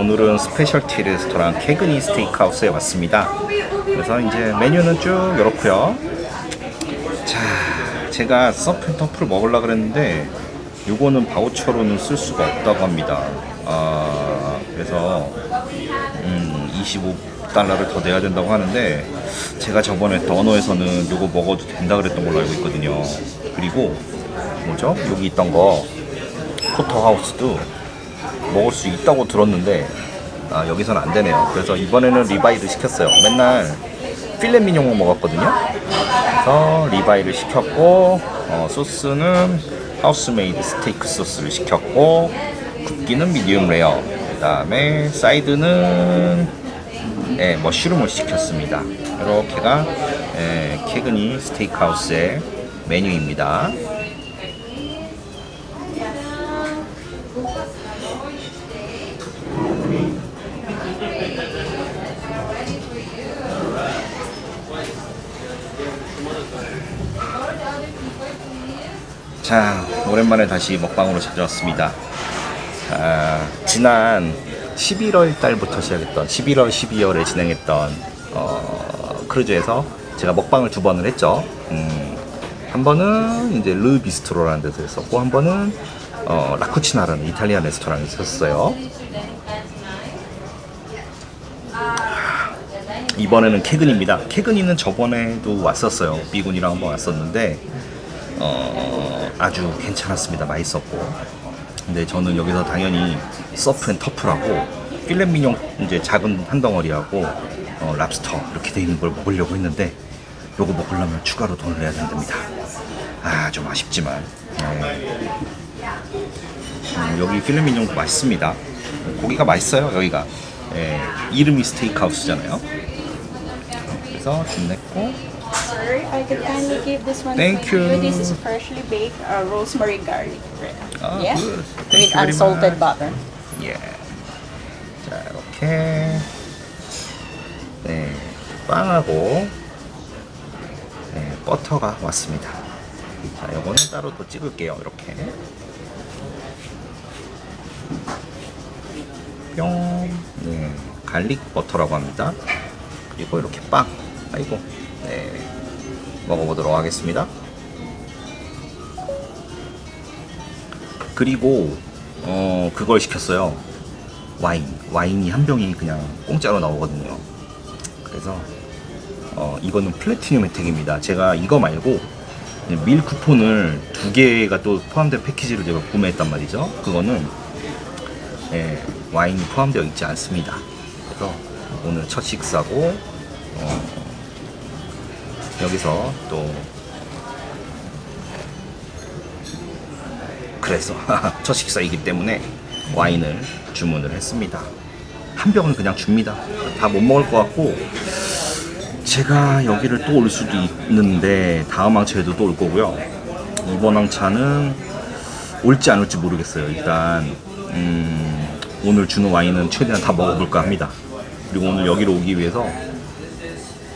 오늘은 스페셜티 레스토랑 캐그니 스테이크하우스에 왔습니다. 그래서 이제 메뉴는 쭉 이렇고요. 자, 제가 서프 터프를 먹으려고 그랬는데 요거는 바우처로는 쓸 수가 없다고 합니다. 그래서 25달러를 더 내야 된다고 하는데, 제가 저번에 더너에서는 요거 먹어도 된다 그랬던 걸로 알고 있거든요. 그리고 뭐죠? 여기 있던 거 포터하우스도 먹을 수 있다고 들었는데 여기서는 안 되네요. 그래서 이번에는 리바이를 시켰어요. 맨날 필레 미뇽을 먹었거든요. 그래서 리바이를 시켰고, 소스는 하우스메이드 스테이크 소스를 시켰고, 굽기는 미디움 레어, 그 다음에 사이드는 머쉬룸을 시켰습니다. 이렇게가 캐그니 스테이크하우스의 메뉴입니다. 자, 오랜만에 다시 먹방으로 찾아왔습니다. 지난 11월 달부터 시작했던 11월, 12월에 진행했던 크루즈에서 제가 먹방을 두 번을 했죠. 한 번은 이제 르 비스트로라는 데서 했었고, 한 번은 라쿠치나라는 이탈리안 레스토랑에서 했었어요. 이번에는 캐그니입니다. 캐그니는 저번에도 왔었어요. 비군이랑 한번 왔었는데 아주 괜찮았습니다. 맛있었고. 근데 저는 여기서 당연히 서프 앤 터프라고 필렛 미뇽 이제 작은 한 덩어리하고 랍스터 이렇게 돼 있는 걸 먹으려고 했는데, 요거 먹으려면 추가로 돈을 내야 된답니다. 좀 아쉽지만 여기 필렛 미뇽도 맛있습니다. 고기가 맛있어요. 여기가 이름이 스테이크하우스잖아요. 그래서 돈 냈고. Sir, I could kindly give this one Thank to you. This is freshly baked rosemary garlic bread. Good. With Thank you very unsalted much. butter. 예. 자, 이렇게 빵하고 버터가 왔습니다. 자, 요거는 따로 또 찍을게요. 이렇게 뿅. 갈릭 버터라고 합니다. 그리고 이렇게 빵. 아이고. 먹어보도록 하겠습니다. 그리고 그걸 시켰어요. 와인이 한 병이 그냥 공짜로 나오거든요. 그래서 이거는 플래티늄 혜택입니다. 제가 이거 말고 밀 쿠폰을 2개가 또 포함된 패키지를 제가 구매했단 말이죠. 그거는 와인이 포함되어 있지 않습니다. 그래서 오늘 첫 식사고, 여기서 또 그래서 첫 식사이기 때문에 와인을 주문을 했습니다. 한 병을 그냥 줍니다. 다 못 먹을 것 같고, 제가 여기를 또 올 수도 있는데 다음 항차에도 또 올 거고요. 이번 항차는 올지 안 올지 모르겠어요. 일단 오늘 주는 와인은 최대한 다 먹어볼까 합니다. 그리고 오늘 여기로 오기 위해서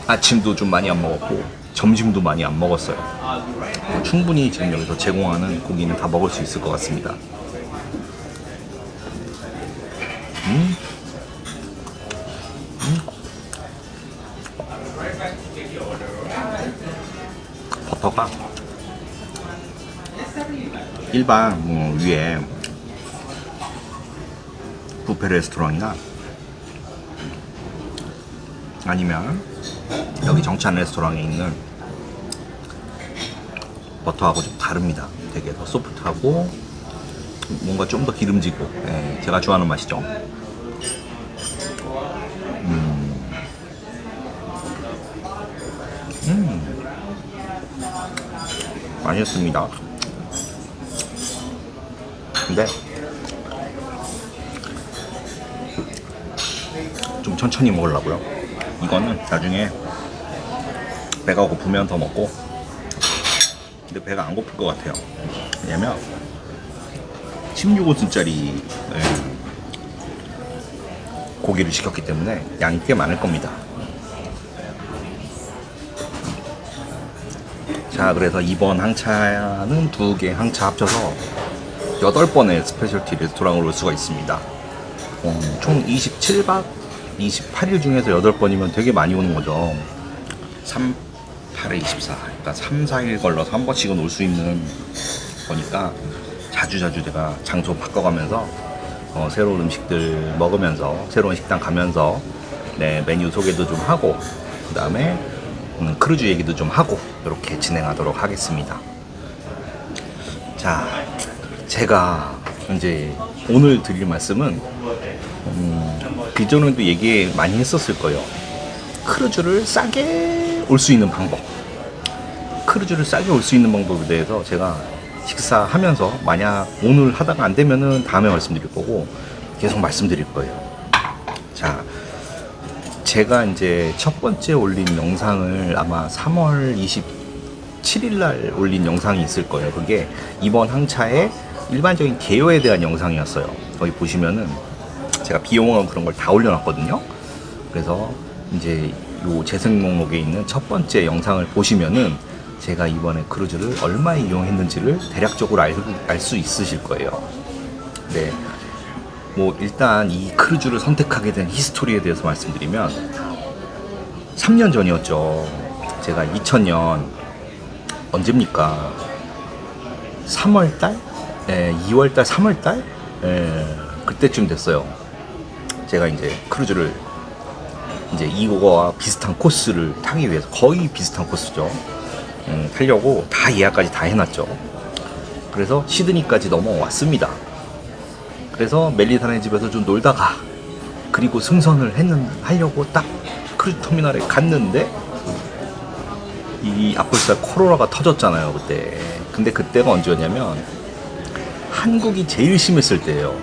아침도 좀 많이 안 먹었고 점심도 많이 안 먹었어요. 충분히 지금 여기서 제공하는 고기는 다 먹을 수 있을 것 같습니다. 버터가 일반 위에 뷔페 레스토랑이나 아니면 여기 정찬 레스토랑에 있는 버터하고 좀 다릅니다. 되게 더 소프트하고 뭔가 좀 더 기름지고, 제가 좋아하는 맛이죠. 맛있습니다. 근데 좀 천천히 먹으려고요. 이거는 나중에 배가 고프면 더 먹고, 근데 배가 안 고플 것 같아요. 왜냐면 16오순짜리 고기를 시켰기 때문에 양이 꽤 많을 겁니다. 자, 그래서 이번 항차는 2개 항차 합쳐서 8번의 스페셜티 레스토랑으로 올 수가 있습니다. 총 27박 28일 중에서 8번이면 되게 많이 오는 거죠. 3, 8에 24. 그러니까 3, 4일 걸러서 한 번씩은 올 수 있는 거니까 자주자주 제가 장소 바꿔가면서 새로운 음식들 먹으면서 새로운 식당 가면서 네, 메뉴 소개도 좀 하고 그 다음에 크루즈 얘기도 좀 하고 이렇게 진행하도록 하겠습니다. 자, 제가 이제 오늘 드릴 말씀은 기존에도 얘기 많이 했었을 거예요. 크루즈를 싸게 올 수 있는 방법. 크루즈를 싸게 올 수 있는 방법에 대해서 제가 식사하면서 만약 오늘 하다가 안 되면은 다음에 말씀드릴 거고 계속 말씀드릴 거예요. 자, 제가 이제 첫 번째 올린 영상을 아마 3월 27일 날 올린 영상이 있을 거예요. 그게 이번 항차의 일반적인 개요에 대한 영상이었어요. 거기 보시면은 제가 비용하고 그런 걸 다 올려놨거든요. 그래서 이제 요 재생 목록에 있는 첫 번째 영상을 보시면은 제가 이번에 크루즈를 얼마에 이용했는지를 대략적으로 알 수 있으실 거예요. 네. 뭐 일단 이 크루즈를 선택하게 된 히스토리에 대해서 말씀드리면 3년 전이었죠. 제가 2000년 언제입니까? 3월달? 네, 2월달, 3월달? 네, 그때쯤 됐어요. 제가 이제 크루즈를 이제 이거와 비슷한 코스를 타기 위해서 거의 비슷한 코스죠. 타려고 다 예약까지 다 해놨죠. 그래서 시드니까지 넘어왔습니다. 그래서 멜리사네 집에서 좀 놀다가 그리고 승선을 하려고 딱 크루즈 터미널에 갔는데 이 아플살 코로나가 터졌잖아요 그때. 근데 그때가 언제였냐면 한국이 제일 심했을 때예요.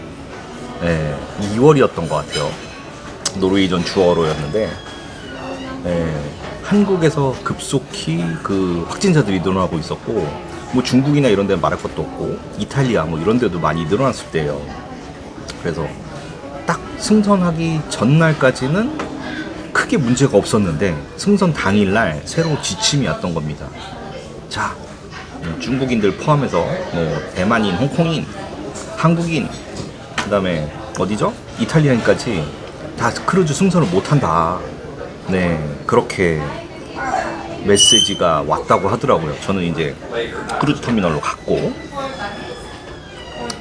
네, 2월이었던 것 같아요. 노르웨이전 주어로였는데 한국에서 급속히 그 확진자들이 늘어나고 있었고 뭐 중국이나 이런 데는 말할 것도 없고 이탈리아 뭐 이런 데도 많이 늘어났을 때예요. 그래서 딱 승선하기 전날까지는 크게 문제가 없었는데 승선 당일날 새로 지침이 왔던 겁니다. 자, 중국인들 포함해서 뭐 대만인, 홍콩인, 한국인, 그 다음에 어디죠? 이탈리아인까지 다 크루즈 승선을 못한다. 네, 그렇게 메시지가 왔다고 하더라고요. 저는 이제 크루즈 터미널로 갔고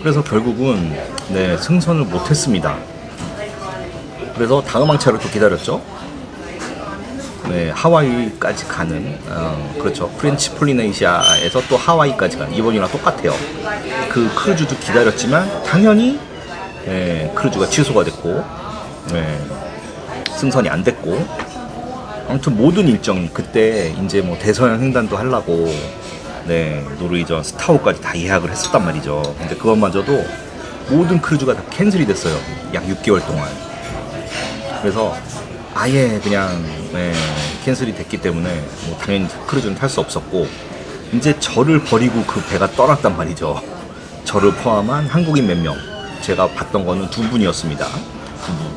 그래서 결국은 네, 승선을 못했습니다. 그래서 다음 항차를 또 기다렸죠. 네, 하와이까지 가는 그렇죠. 프렌치 폴리네시아에서 또 하와이까지 가는 이번이랑 똑같아요. 그 크루즈도 기다렸지만 당연히 크루즈가 취소가 됐고 승선이 안 됐고 아무튼 모든 일정이 그때 이제 뭐 대서양 횡단도 하려고 노르웨이전 스타우까지 다 예약을 했었단 말이죠. 근데 그것마저도 모든 크루즈가 다 캔슬이 됐어요. 약 6개월 동안. 그래서 아예 그냥 캔슬이 됐기 때문에 뭐 당연히 크루즈는 탈 수 없었고 이제 저를 버리고 그 배가 떠났단 말이죠. 저를 포함한 한국인 몇 명. 제가 봤던 거는 2분이었습니다.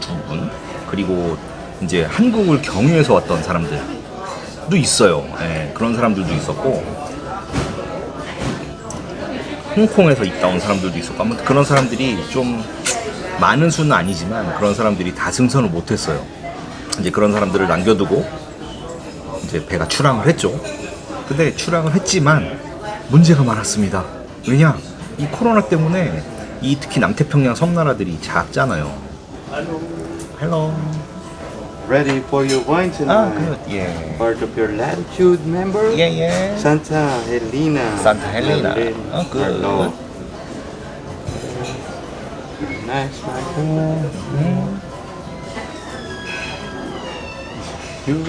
두 분. 그리고 이제 한국을 경유해서 왔던 사람들도 있어요. 그런 사람들도 있었고 홍콩에서 있다 온 사람들도 있었고 아무튼 그런 사람들이 좀 많은 수는 아니지만 그런 사람들이 다 승선을 못했어요. 이제 그런 사람들을 남겨두고 이제 배가 출항을 했죠. 근데 출항을 했지만 문제가 많았습니다. 왜냐? 이 코로나 때문에 이 특히 남태평양 섬나라들이 작잖아요. 헬로. Ready for your wine 아, tonight? good. 예. Part of your latitude, member? 예. Santa Helena. Santa Helena. Berlin, Oh, good. Merlot. Nice, right? You.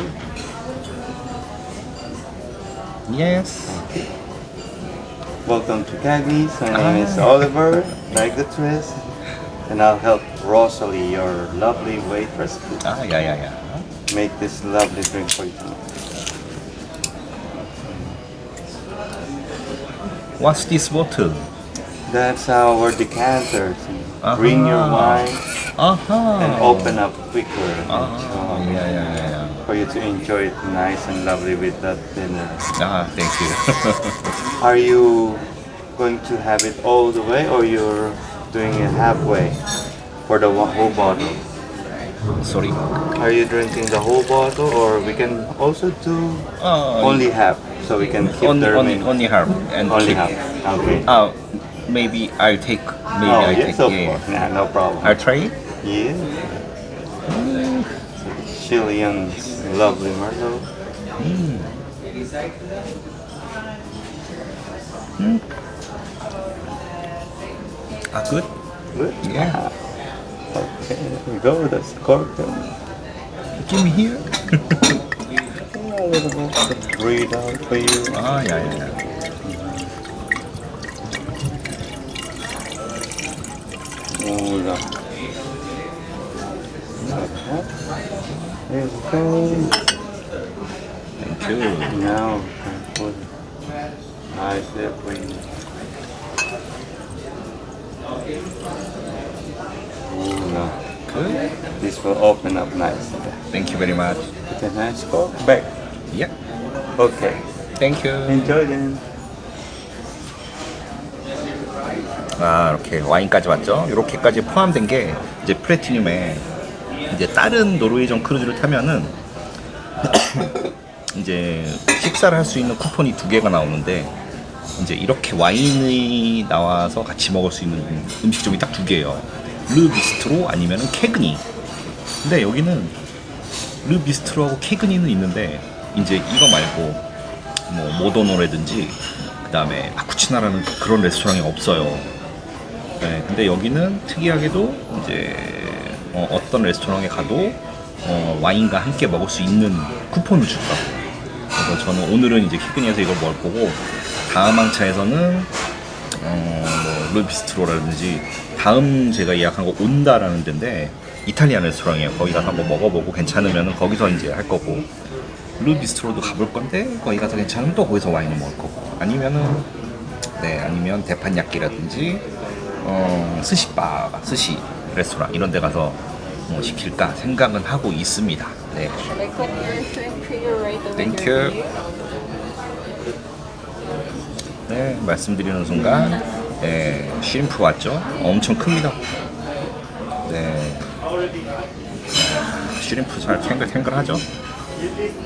Yes. Welcome to Cagney's. My name is Oliver, like the twist. And I'll help Rosalie, your lovely waitress, 아, 야야야. make this lovely drink for you tonight. What's this bottle? That's our decanter. Bring your wine 아하. and open up quicker. 아, 야야야야. For you to enjoy it nice and lovely with that dinner. 아, thank you. Are you going to have it all the way or you're doing it halfway? For the whole bottle. Sorry. Are you drinking the whole bottle, or we can also do only half, so we can keep the remaining? only half and Only keep. half. Okay. Maybe I'll take. Maybe Oh, I yes, take. of Yeah. course. Yeah, no problem. I'll try it. Yeah. Chilean's lovely Merlot. Good. Good. Yeah. Okay, there we go. That's the cork. Give me here. A little bit. Breathe out for you. Yeah. Oh, no. There we go. Thank you. Now we can put nice there for you. Oh, no. Good. This will open up nicely. Thank you very much. Put a nice cork back. Yeah. Okay. Thank you. Enjoy then. 이렇게 와인까지 왔죠. 이렇게까지 포함된 게 이제 플래티늄에 이제 다른 노르웨이전 크루즈를 타면은 이제 식사를 할 수 있는 쿠폰이 2개가 나오는데 이제 이렇게 와인이 나와서 같이 먹을 수 있는 음식점이 딱 2개예요. 르 비스트로 아니면은 케그니. 근데 여기는 르 비스트로하고 케그니는 있는데 이제 이거 말고 뭐 모도노라든지 그 다음에 아쿠치나라는 그런 레스토랑이 없어요. 네, 근데 여기는 특이하게도 이제 어떤 레스토랑에 가도 와인과 함께 먹을 수 있는 쿠폰을 주더라고요. 그래서 저는 오늘은 이제 케그니에서 이걸 먹을 거고 다음 항차에서는 뭐 르비스트로라든지 다음 제가 예약한 거 온다라는 데인데 이탈리안 레스토랑이에요. 거기 가서 한번 먹어보고 괜찮으면 거기서 이제 할 거고 르비스트로도 가볼 건데 거기 가서 괜찮으면 또 거기서 와인을 먹을 거고 아니면은 아니면 대판야끼라든지 스시바 스시 레스토랑 이런 데 가서 뭐 시킬까 생각은 하고 있습니다. 네. Shall I put your shrimp for you right away? Thank you. 네, 말씀드리는 순간 쉬림프 왔죠? 엄청 큽니다. 네. 쉬림프 잘 탱글탱글하죠?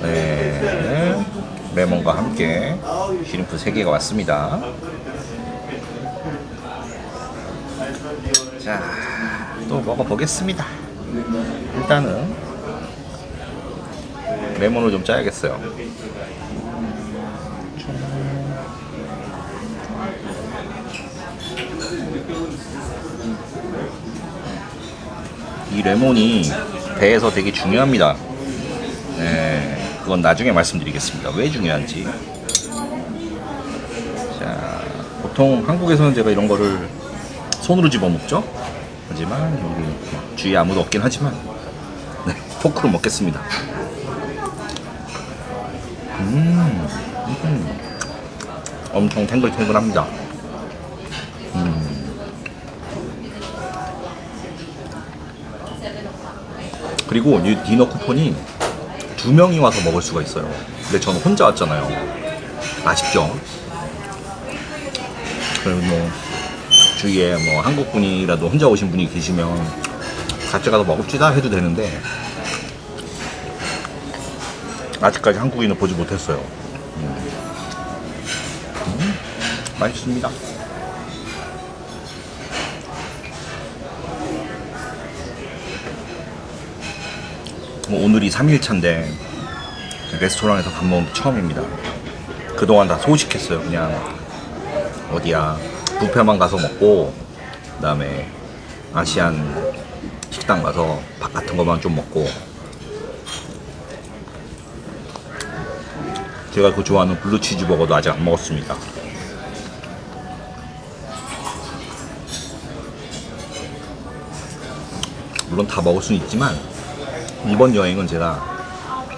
네. 레몬과 함께 쉬림프 3개가 왔습니다. 자, 또 먹어보겠습니다. 일단은 레몬을 좀 짜야겠어요. 이 레몬이 배에서 되게 중요합니다. 네, 그건 나중에 말씀드리겠습니다. 왜 중요한지. 자, 보통 한국에서는 제가 이런 거를 손으로 집어먹죠. 하지만 여기 주위에 아무도 없긴 하지만 포크로 먹겠습니다. 엄청 탱글탱글합니다. 그리고 이 디너 쿠폰이 2명이 와서 먹을 수가 있어요. 근데 저는 혼자 왔잖아요. 아쉽죠? 그리고 뭐 주위에 뭐 한국 분이라도 혼자 오신 분이 계시면 같이 가서 먹읍시다 해도 되는데 아직까지 한국인을 보지 못했어요. 맛있습니다. 뭐 오늘이 3일차인데 레스토랑에서 밥 먹은 게 처음입니다. 그동안 다 소식했어요. 그냥 어디야 뷔페만 가서 먹고 그 다음에 아시안 식당 가서 밥 같은 것만 좀 먹고 제가 그 좋아하는 블루치즈 버거도 아직 안 먹었습니다. 물론 다 먹을 수는 있지만 이번 여행은 제가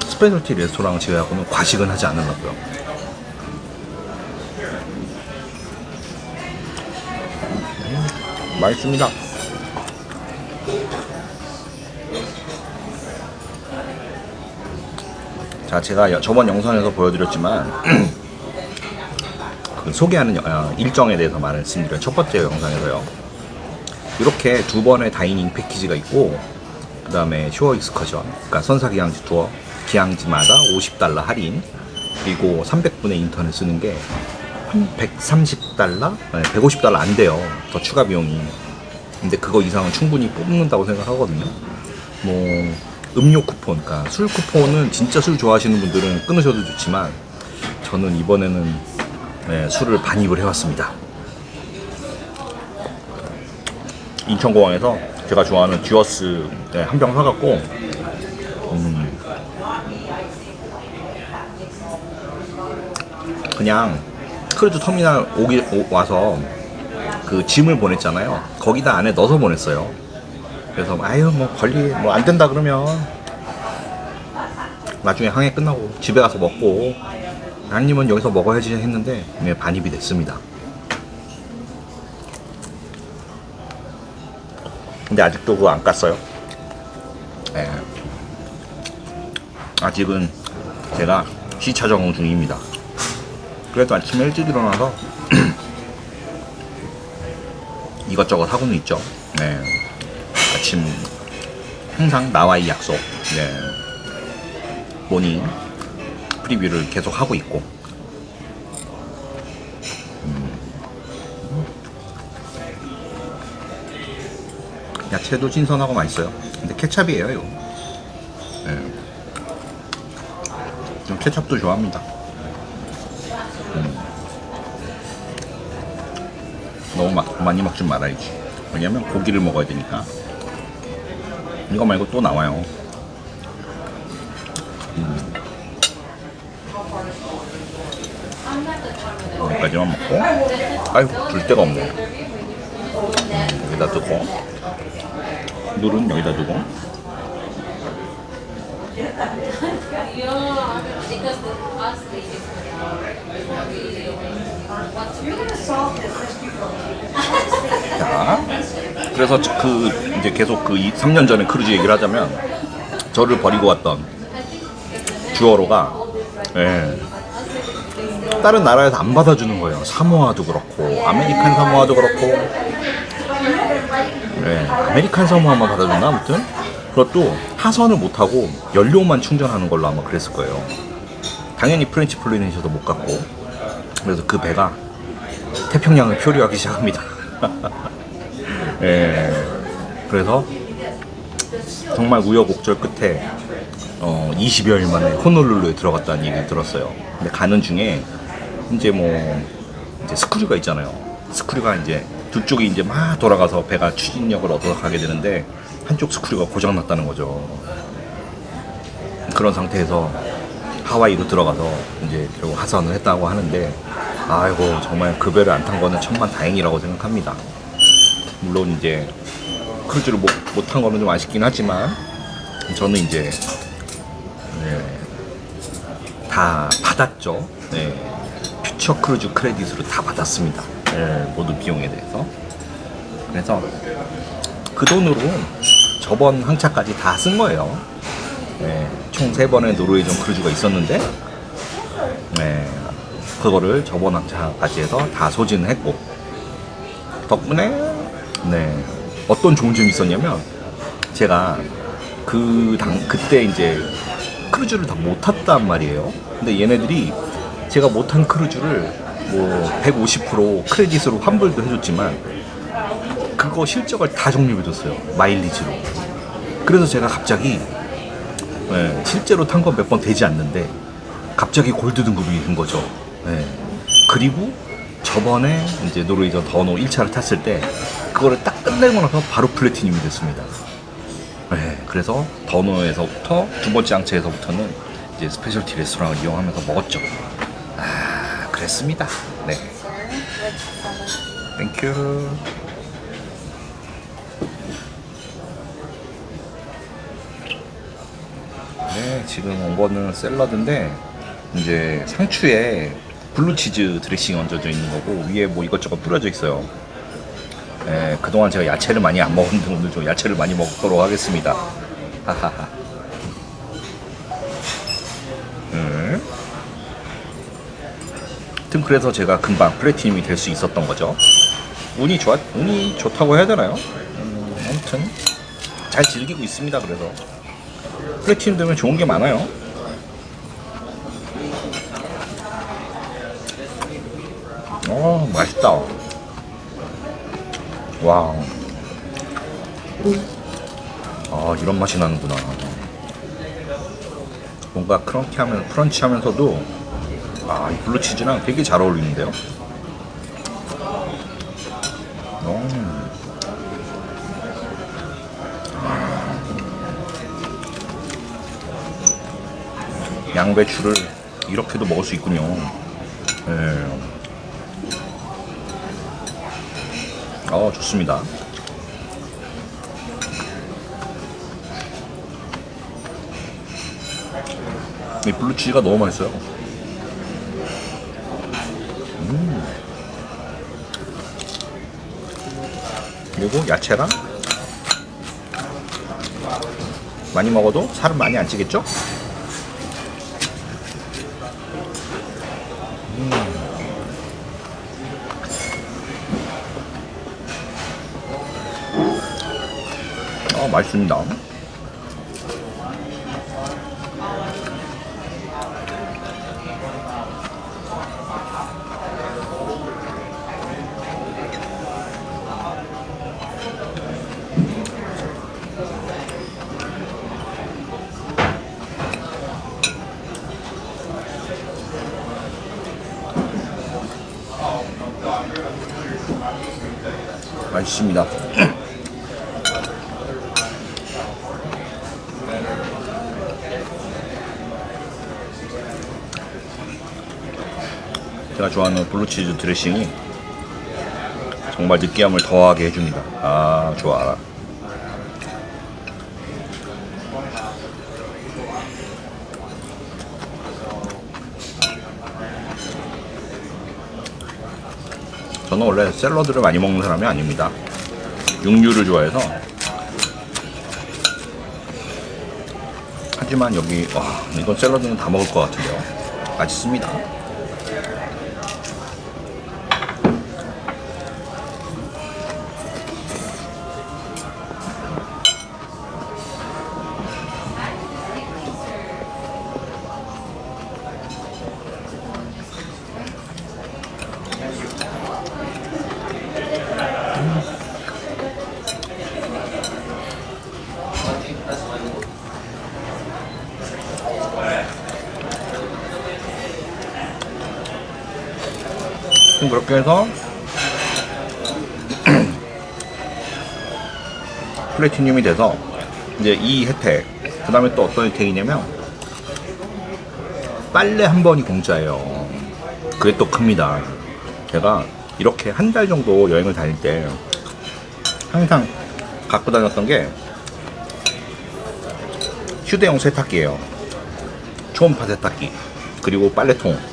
스페셜티 레스토랑을 제외하고는 과식은 하지 않으려고요. 맛있습니다. 자, 제가 저번 영상에서 보여드렸지만 그 소개하는 일정에 대해서 말씀드려요. 첫 번째 영상에서요. 이렇게 두 번의 다이닝 패키지가 있고, 그 다음에 쇼어 익스커션, 그러니까 선사기항지 투어 기항지마다 $50 할인, 그리고 300분의 인터넷 쓰는 게 한 $130? 네, $150 안 돼요. 더 추가 비용이. 근데 그거 이상은 충분히 뽑는다고 생각하거든요. 뭐 음료 쿠폰, 그러니까 술 쿠폰은 진짜 술 좋아하시는 분들은 끊으셔도 좋지만, 저는 이번에는 네, 술을 반입을 해왔습니다. 인천공항에서 제가 좋아하는 듀어스 네, 한 병 사갖고 그냥 크루즈 터미널 와서 그 짐을 보냈잖아요. 거기다 안에 넣어서 보냈어요. 그래서 아유 뭐 관리 뭐 안 된다 그러면 나중에 항해 끝나고 집에 가서 먹고, 아니면 여기서 먹어야지 했는데 네, 반입이 됐습니다. 근데 아직도 그거 안 깠어요. 네. 아직은 제가 시차 적응 중입니다. 그래도 아침에 일찍 일어나서 이것저것 하고는 있죠. 네. 아침 항상 나와의 약속, 네. 모닝 프리뷰를 계속 하고 있고, 야채도 신선하고 맛있어요. 근데 케찹이에요 이거. 네. 좀 케찹도 좋아합니다. 너무 많이 먹지 말아야지. 왜냐면 고기를 먹어야 되니까. 이거 말고 또 나와요. 여기까지만 먹고, 아이고 둘 데가 없네. 여기다 두고, 물은 여기다 두고. 자, 그래서 그 이제 계속 그 3년 전에 크루즈 얘기를 하자면, 저를 버리고 왔던 주어로가 예, 다른 나라에서 안 받아주는 거예요. 사모아도 그렇고 아메리칸 사모아도 그렇고, 예, 아메리칸 사모아만 받아줬나 아무튼. 그것도 하선을 못하고 연료만 충전하는 걸로 아마 그랬을 거예요. 당연히 프렌치 폴리네시아도 못 갔고. 그래서 그 배가 태평양을 표류하기 시작합니다. 예, 그래서 정말 우여곡절 끝에 20여일 만에 호놀룰루에 들어갔다는 얘기를 들었어요. 근데 가는 중에 이제 이제 스크류가 있잖아요. 스크류가 이제 두 쪽이 이제 막 돌아가서 배가 추진력을 얻어 가게 되는데, 한쪽 스크류가 고장 났다는 거죠. 그런 상태에서 하와이로 들어가서 이제 결국 하산을 했다고 하는데, 아이고 정말 그 배를 안 탄 거는 천만 다행이라고 생각합니다. 물론 이제 크루즈를 못 탄 거는 좀 아쉽긴 하지만, 저는 이제 다 받았죠. 네. 퓨처 크루즈 크레딧으로 다 받았습니다. 네, 모든 비용에 대해서. 그래서 그 돈으로 저번 항차까지 다 쓴 거예요. 네, 총 3번의 노르웨이전 크루즈가 있었는데, 네, 그거를 저번 항차까지 해서 다 소진을 했고, 덕분에 네, 어떤 좋은 점이 있었냐면, 제가 그때 이제 크루즈를 다 못 탔단 말이에요. 근데 얘네들이 제가 못한 크루즈를 150% 크레딧으로 환불도 해줬지만, 그거 실적을 다 적립해줬어요. 마일리지로. 그래서 제가 갑자기 실제로 탄 건 몇 번 되지 않는데 갑자기 골드 등급이 된 거죠. 그리고 저번에 이제 노르웨이전 더노 1차를 탔을 때 그거를 딱 끝내고 나서 바로 플래티늄이 됐습니다. 그래서 더노에서부터 두 번째 항체에서부터는 이제 스페셜티 레스토랑을 이용하면서 먹었죠. 그랬습니다. 네. 땡큐. 네, 지금 온 거는 샐러드인데, 이제 상추에 블루치즈 드레싱 얹어져 있는 거고, 위에 뭐 이것저것 뿌려져 있어요. 네, 그동안 제가 야채를 많이 안 먹었는데 오늘 좀 야채를 많이 먹도록 하겠습니다. 하하하. 하여튼 그래서 제가 금방 플래티늄이 될 수 있었던 거죠. 운이 좋다고 해야 되나요? 아무튼 잘 즐기고 있습니다. 그래서 플래티늄 되면 좋은 게 많아요. 맛있다. 와. 이런 맛이 나는구나. 뭔가 크런치하면서도 이 블루치즈랑 되게 잘 어울리는데요. 양배추를 이렇게도 먹을 수 있군요. 네. 좋습니다. 이 블루치즈가 너무 맛있어요. 그리고 야채랑 많이 먹어도 살은 많이 안 찌겠죠? 맛있습니다. 맛있습니다. 제가 좋아하는 블루치즈 드레싱이 정말 느끼함을 더하게 해줍니다. 좋아. 저는 원래 샐러드를 많이 먹는 사람이 아닙니다. 육류를 좋아해서. 하지만 여기 이건 샐러드는 다 먹을 것 같은데요. 맛있습니다. 그렇게 해서 플래티늄이 돼서 이제 이 혜택, 그 다음에 또 어떤 혜택이냐면 빨래 한 번이 공짜예요. 그게 또 큽니다. 제가 이렇게 한 달 정도 여행을 다닐 때 항상 갖고 다녔던 게 휴대용 세탁기예요. 초음파 세탁기, 그리고 빨래통.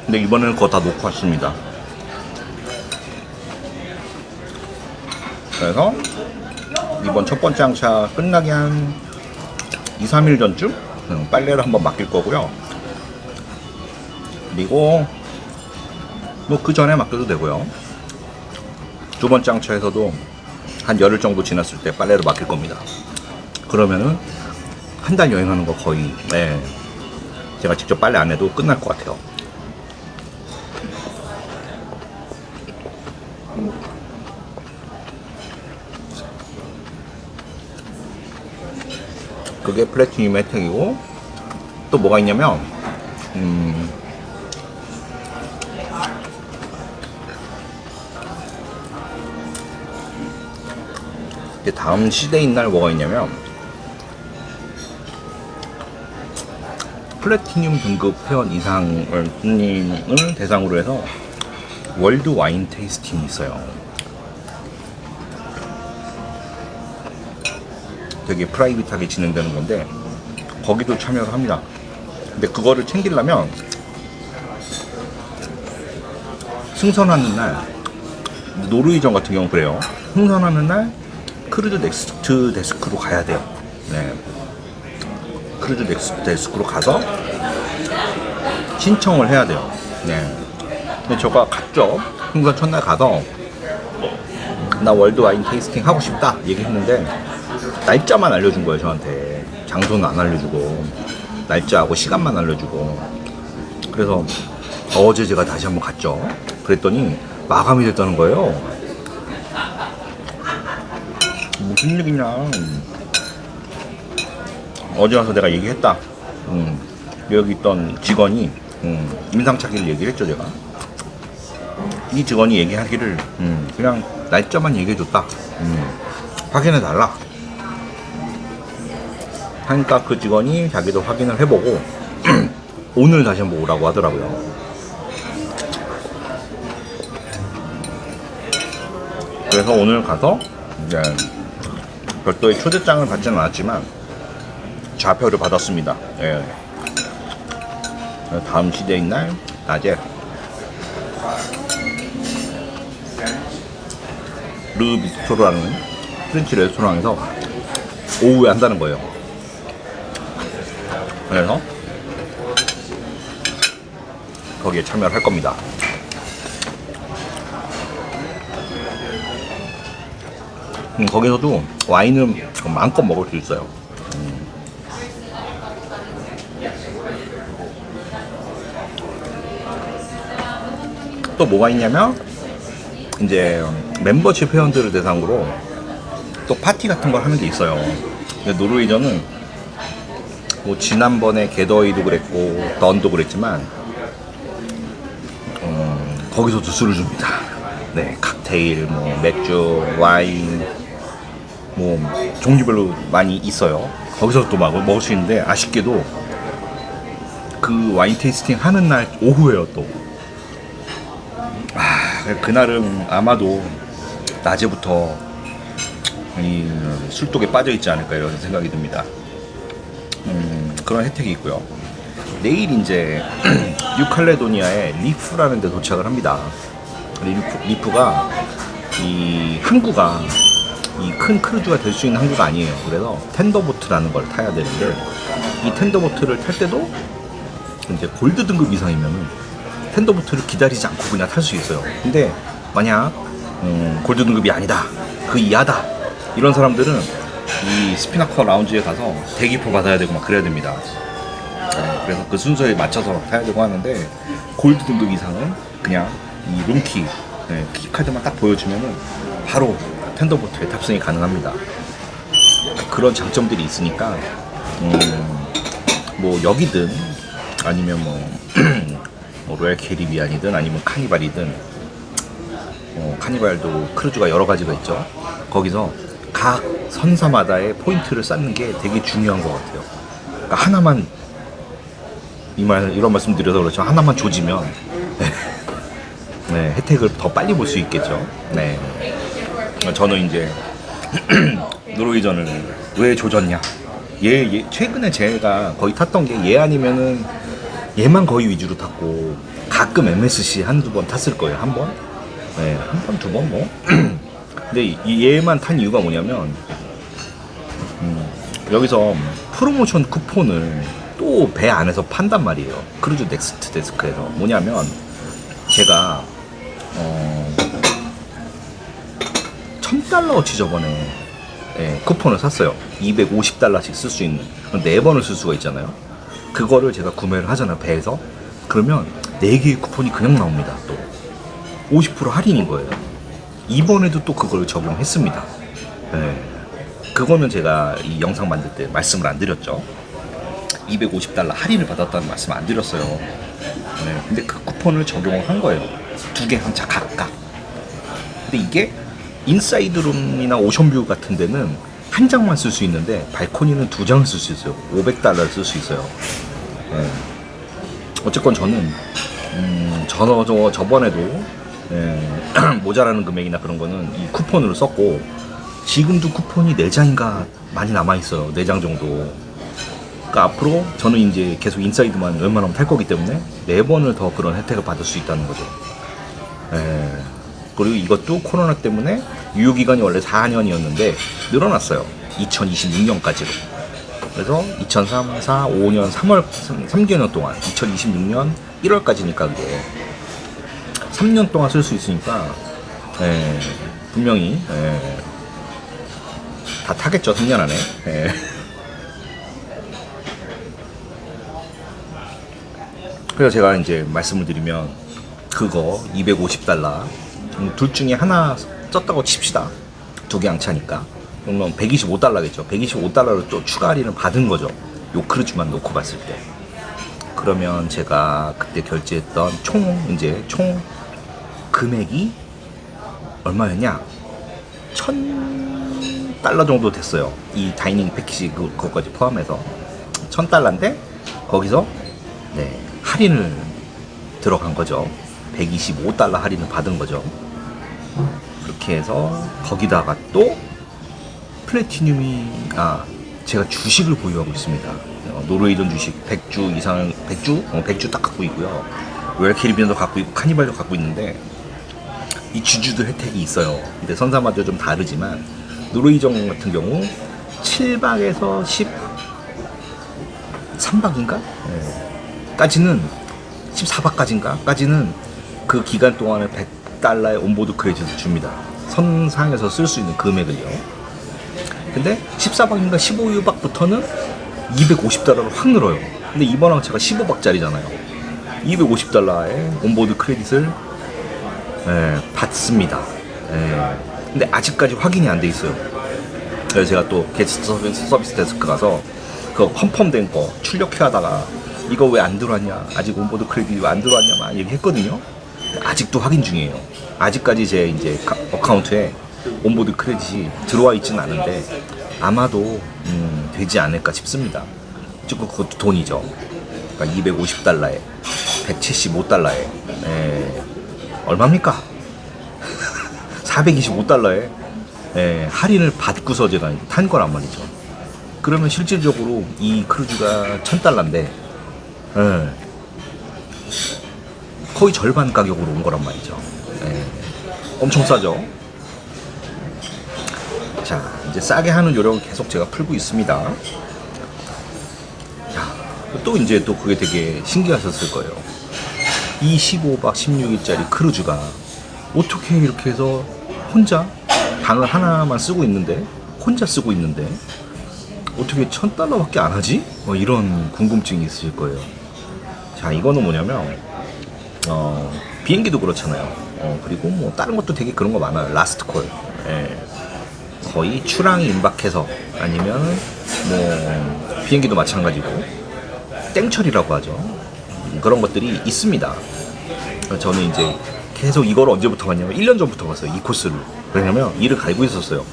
근데 이번에는 그거 다 놓고 왔습니다. 그래서 이번 첫 번째 항차 끝나기 한 2-3일 전쯤 빨래를 한번 맡길 거고요. 그리고 뭐 그 전에 맡겨도 되고요. 두 번째 항차에서도 한 열흘 정도 지났을 때 빨래를 맡길 겁니다. 그러면은 한 달 여행하는 거 거의 제가 직접 빨래 안 해도 끝날 것 같아요. 그게 플래티늄 혜택이고, 또 뭐가 있냐면 이제 다음 시대인 날 뭐가 있냐면 플래티늄 등급 회원 이상을 님을 대상으로 해서 월드 와인 테이스팅이 있어요. 되게 프라이빗하게 진행되는 건데 거기도 참여를 합니다. 근데 그거를 챙기려면 승선하는 날, 노르웨이전 같은 경우는 그래요. 승선하는 날 크루즈 넥스트 데스크로 가야 돼요. 크루즈 데스크로 가서 신청을 해야 돼요. 네. 근데 제가 갔죠. 행사 첫날 가서 나 월드 와인 테이스팅 하고 싶다 얘기했는데 날짜만 알려준 거예요. 저한테 장소는 안 알려주고 날짜하고 시간만 알려주고. 그래서 어제 제가 다시 한번 갔죠. 그랬더니 마감이 됐다는 거예요. 무슨 얘기냐. 어제 와서 내가 얘기했다. 여기 있던 직원이 임상차기를 얘기를 했죠. 제가 이 직원이 얘기하기를 그냥 날짜만 얘기해줬다. 확인해달라 하니까 그 직원이 자기도 확인을 해보고 오늘 다시 한번 오라고 하더라고요. 그래서 오늘 가서 이제 별도의 초대장을 받지는 않았지만 좌표를 받았습니다. 예. 다음 시대인 날 낮에 르 비스트로라는 프렌치 레스토랑에서 오후에 한다는 거예요. 그래서 거기에 참여를 할 겁니다. 거기서도 와인을 마음껏 먹을 수 있어요. 또 뭐가 있냐면 이제 멤버십 회원들을 대상으로 또 파티 같은 걸 하는 게 있어요. 근데 노르웨이전은 뭐 지난번에 게더이도 그랬고 던도 그랬지만 거기서도 술을 줍니다. 네, 칵테일, 뭐 맥주, 와인, 뭐 종류별로 많이 있어요. 거기서 또 먹을 수 있는데 아쉽게도 그 와인 테이스팅 하는 날 오후에요 또. 그날은 아마도 낮에부터 이 술독에 빠져있지 않을까 이런 생각이 듭니다. 그런 혜택이 있고요. 내일 이제 뉴칼레도니아의 리프라는 데 도착을 합니다. 리프가 이 항구가 이 큰 크루즈가 될 수 있는 항구가 아니에요. 그래서 텐더보트라는 걸 타야 되는데 이 텐더보트를 탈 때도 이제 골드 등급 이상이면은 텐더보트를 기다리지 않고 그냥 탈 수 있어요. 근데 만약 골드 등급이 아니다, 그 이하다 이런 사람들은 이 스피나커 라운지에 가서 대기표 받아야 되고 막 그래야 됩니다. 네, 그래서 그 순서에 맞춰서 타야 되고 하는데 골드 등급 이상은 그냥 이 룸키 키카드만 딱 보여주면은 바로 텐더보트에 탑승이 가능합니다. 그런 장점들이 있으니까 뭐 여기든 아니면 뭐 로얄 캐리비안이든 아니면 카니발이든 카니발도 크루즈가 여러 가지가 있죠. 거기서 각 선사마다의 포인트를 쌓는 게 되게 중요한 것 같아요. 그러니까 하나만 이런 말씀 드려서 그렇지만 하나만 조지면 네, 혜택을 더 빨리 볼 수 있겠죠. 네. 저는 이제 노르웨이전을 왜 조졌냐? 최근에 제가 거의 탔던 게 얘 아니면은 얘만 거의 위주로 탔고 가끔 MSC 한두 번 탔을 거예요. 한 번? 네, 한 번, 두 번 뭐. 근데 얘만 탄 이유가 뭐냐면 여기서 프로모션 쿠폰을 또 배 안에서 판단 말이에요. 크루즈 넥스트 데스크에서. 뭐냐면 제가 $1000어치 저번에 쿠폰을 샀어요. 250달러씩 쓸 수 있는 4번을 쓸 수가 있잖아요. 그거를 제가 구매를 하잖아요, 배에서. 그러면 4개의 쿠폰이 그냥 나옵니다. 또 50% 할인인 거예요. 이번에도 또 그걸 적용했습니다. 네. 그거는 제가 이 영상 만들 때 말씀을 안 드렸죠. 250달러 할인을 받았다는 말씀 안 드렸어요. 네. 근데 그 쿠폰을 적용을 한 거예요. 2개 한차 각각. 근데 이게 인사이드룸이나 오션뷰 같은 데는 한 장만 쓸 수 있는데 발코니는 2장을 쓸 수 있어요. 500달러를 쓸 수 있어요. 네. 어쨌건 저는 저번에도 모자라는 금액이나 그런 거는 이 쿠폰으로 썼고 지금도 쿠폰이 4장인가 많이 남아있어요. 4장 정도. 그러니까 앞으로 저는 이제 계속 인사이드만 웬만하면 탈 거기 때문에 4번을 더 그런 혜택을 받을 수 있다는 거죠. 그리고 이것도 코로나 때문에 유효기간이 원래 4년이었는데 늘어났어요. 2026년까지로. 그래서 2003, 4, 5년 3월 3개년 동안 2026년 1월까지니까 그게 3년 동안 쓸 수 있으니까 분명히 다 타겠죠. 3년 안에. 그래서 제가 이제 말씀을 드리면 그거 250달러 둘 중에 하나 썼다고 칩시다. 두 개 안 차니까 그러면 125달러겠죠. 125달러를 또 추가 할인을 받은 거죠. 요 크루즈만 놓고 봤을 때. 그러면 제가 그때 결제했던 총 금액이 얼마였냐? 1,000달러 정도 됐어요. 이 다이닝 패키지 그것까지 포함해서 1,000달러인데 거기서 할인을 들어간 거죠. 125달러 할인을 받은 거죠. 그렇게 해서 거기다가 또 플래티늄이 제가 주식을 보유하고 있습니다. 노르웨이전 주식 100주 이상 100주 딱 갖고 있고요. 로얄 캐리비안도 갖고 있고 카니발도 갖고 있는데 이 주주들 혜택이 있어요. 근데 선사마다 좀 다르지만 노르웨이전 같은 경우 7박에서 13박인가? 까지는 14박까지는 그 기간 동안에 100달러의 온보드 크레딧을 줍니다. 선상에서 쓸 수 있는 금액을요. 근데 14박인가 15박부터는 250달러로 확 늘어요. 근데 이번 항차가 15박짜리잖아요. 250달러의 온보드 크레딧을 받습니다. 근데 아직까지 확인이 안 돼 있어요. 그래서 제가 또 게스트 서비스 데스크 가서 그 펌펌된 거 출력해 하다가 이거 왜 안 들어왔냐, 아직 온보드 크레딧이 왜 안 들어왔냐 막 얘기했거든요. 아직도 확인 중이에요. 아직까지 제 이제 어카운트에 온보드 크레딧이 들어와 있지는 않은데 아마도 되지 않을까 싶습니다. 쭉 그것도 돈이죠. 그러니까 250달러에 175달러에 얼마입니까? 425달러에 할인을 받고서 제가 탄 거란 말이죠. 그러면 실질적으로 이 크루즈가 1,000달러인데 거의 절반 가격으로 온 거란 말이죠. 엄청 싸죠. 자, 이제 싸게 하는 요령을 계속 제가 풀고 있습니다. 자, 또 이제 또 그게 되게 신기하셨을 거예요. 이 15박 16일짜리 크루즈가 어떻게 이렇게 해서 혼자 방을 하나만 쓰고 있는데 어떻게 1,000달러밖에 안 하지? 이런 궁금증이 있으실 거예요. 자, 이거는 뭐냐면 비행기도 그렇잖아요. 그리고 뭐 다른 것도 되게 그런 거 많아요. 라스트 콜. 거의 출항이 임박해서 아니면 뭐 비행기도 마찬가지고 땡처리라고 하죠. 그런 것들이 있습니다. 저는 이제 계속 이걸 언제부터 갔냐면 1년 전부터 갔어요. 이 코스를. 왜냐면 일을 갈고 있었어요.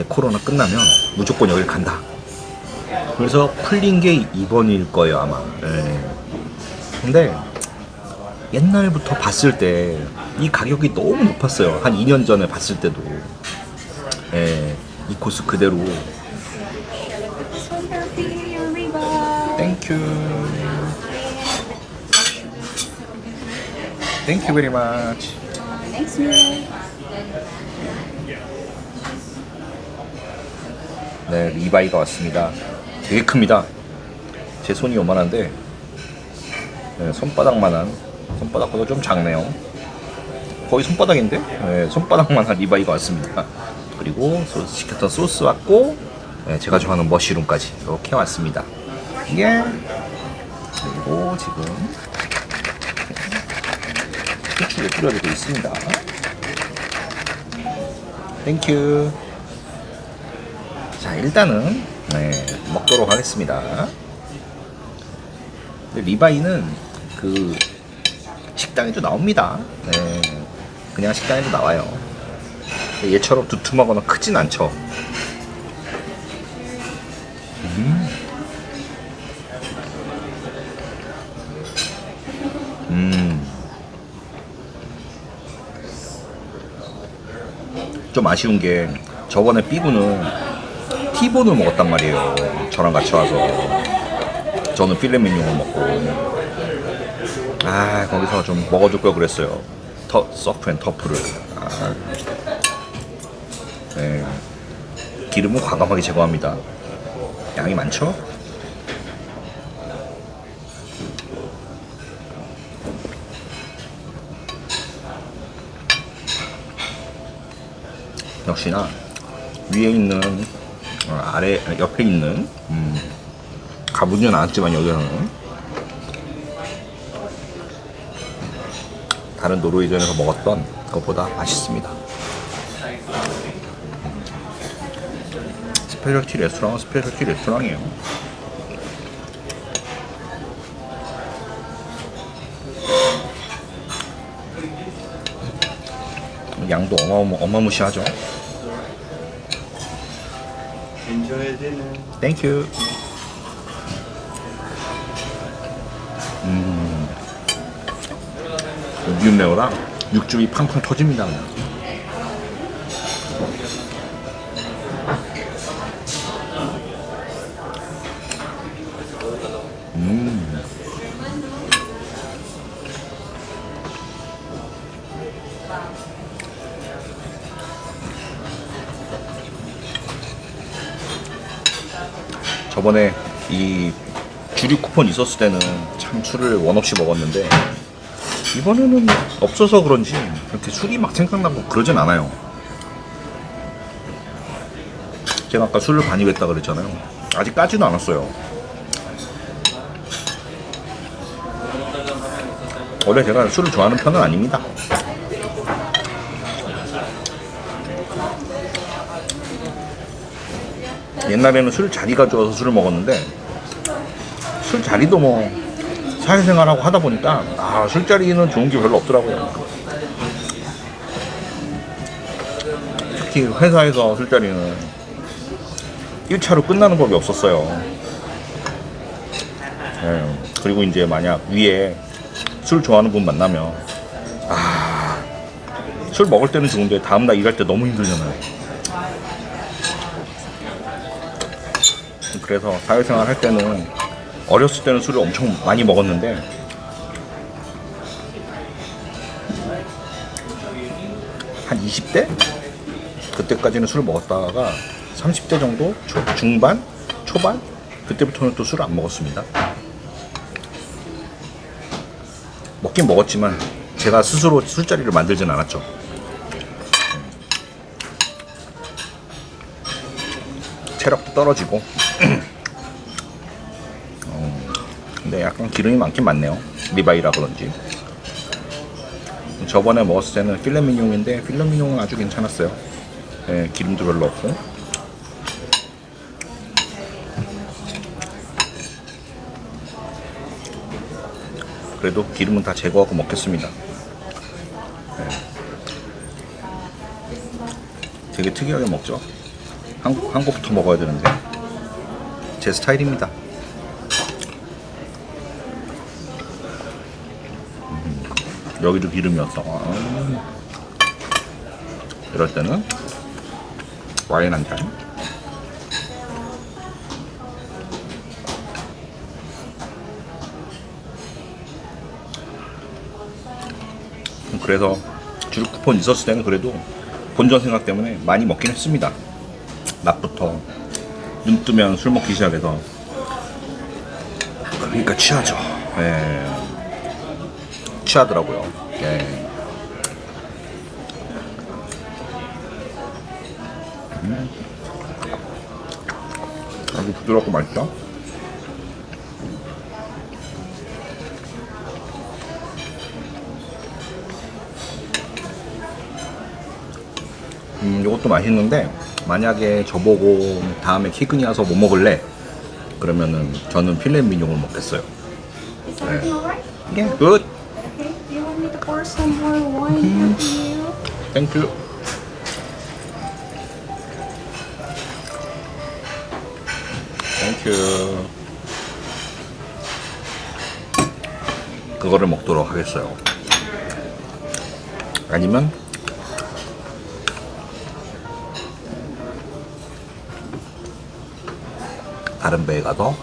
코로나 끝나면 무조건 여길 간다. 그래서 풀린 게 이번일 거예요 아마. 근데 옛날부터 봤을 때 이 가격이 너무 높았어요. 한 2년 전에 봤을 때도 이 코스 그대로. 땡큐 very much. Next meal. 네, 리바이가 왔습니다. 되게 큽니다. 제 손이 요만한데 손바닥보다 좀 작네요. 거의 손바닥인데 손바닥만한 리바이가 왔습니다. 그리고 시켰던 소스 왔고 제가 좋아하는 머쉬룸까지 이렇게 왔습니다. 이게 그리고 지금 후추를 뿌려주고 있습니다. 땡큐. 자, 일단은 먹도록 하겠습니다. 리바이는 그 식당에도 나옵니다. 그냥 식당에도 나와요. 얘처럼 두툼하거나 크진 않죠. 좀 아쉬운 게 저번에 삐부는 T본을 먹었단 말이에요. 저랑 같이 와서 저는 필레민용을 먹고 거기서 좀 먹어줄 걸 그랬어요. 서프앤 터프를. 기름은 과감하게 제거합니다. 양이 많죠? 역시나 위에 있는 아래 옆에 있는 가보지는 않았지만 여기서는 다른 노르웨이전에서 먹었던 것보다 맛있습니다. 스페셜티 레스토랑은 스페셜티 레스토랑이에요. 양도 어마무시하죠. Enjoy dinner. 땡큐. 미음레오랑 육즙이 팡팡 터집니다. 그냥. 저번에 이 주류 쿠폰 있었을 때는 참 술을 원 없이 먹었는데 이번에는 없어서 그런지 그렇게 술이 막 생각나고 그러진 않아요. 제가 아까 술을 반입했다 그랬잖아요. 아직 까지도 않았어요. 원래 제가 술을 좋아하는 편은 아닙니다. 옛날에는 술자리가 좋아서 술을 먹었는데 술자리도 뭐 사회생활하고 하다 보니까 술자리는 좋은 게 별로 없더라고요. 특히 회사에서 술자리는 1차로 끝나는 법이 없었어요. 네. 그리고 이제 만약 위에 술 좋아하는 분 만나면 술 먹을 때는 좋은데 다음날 일할 때 너무 힘들잖아요. 그래서 사회생활 할 때는 어렸을 때는 술을 엄청 많이 먹었는데 한 20대? 그때까지는 술을 먹었다가 30대 정도? 중반? 초반? 그때부터는 또 술을 안 먹었습니다. 먹긴 먹었지만 제가 스스로 술자리를 만들진 않았죠. 체력도 떨어지고 근데 약간 기름이 많긴 많네요. 리바이라 그런지. 저번에 먹었을 때는 필레미뇽인데 필레미뇽은 아주 괜찮았어요. 네, 기름도 별로 없고. 그래도 기름은 다 제거하고 먹겠습니다. 네. 되게 특이하게 먹죠. 한 곳부터 먹어야 되는데 제 스타일입니다. 여기도 기름이었어. 이럴 때는 와인 한 잔. 그래서 주류 쿠폰 있었을 때는 그래도 본전 생각 때문에 많이 먹긴 했습니다. 낮부터 눈 뜨면 술 먹기 시작해서 그러니까 취하죠. 예. 취하더라고요. 예. 아주 부드럽고 맛있죠? 이것도 맛있는데 만약에 저보고 다음에 키그니 와서 뭐 먹을래? 그러면은 저는 필레미뇽을 먹겠어요. Is everything alright? Yeah, good. Okay. Do you want me to pour some more wine here for you? Thank you. Thank you. 그거를 먹도록 하겠어요. 아니면 다른 배에 가서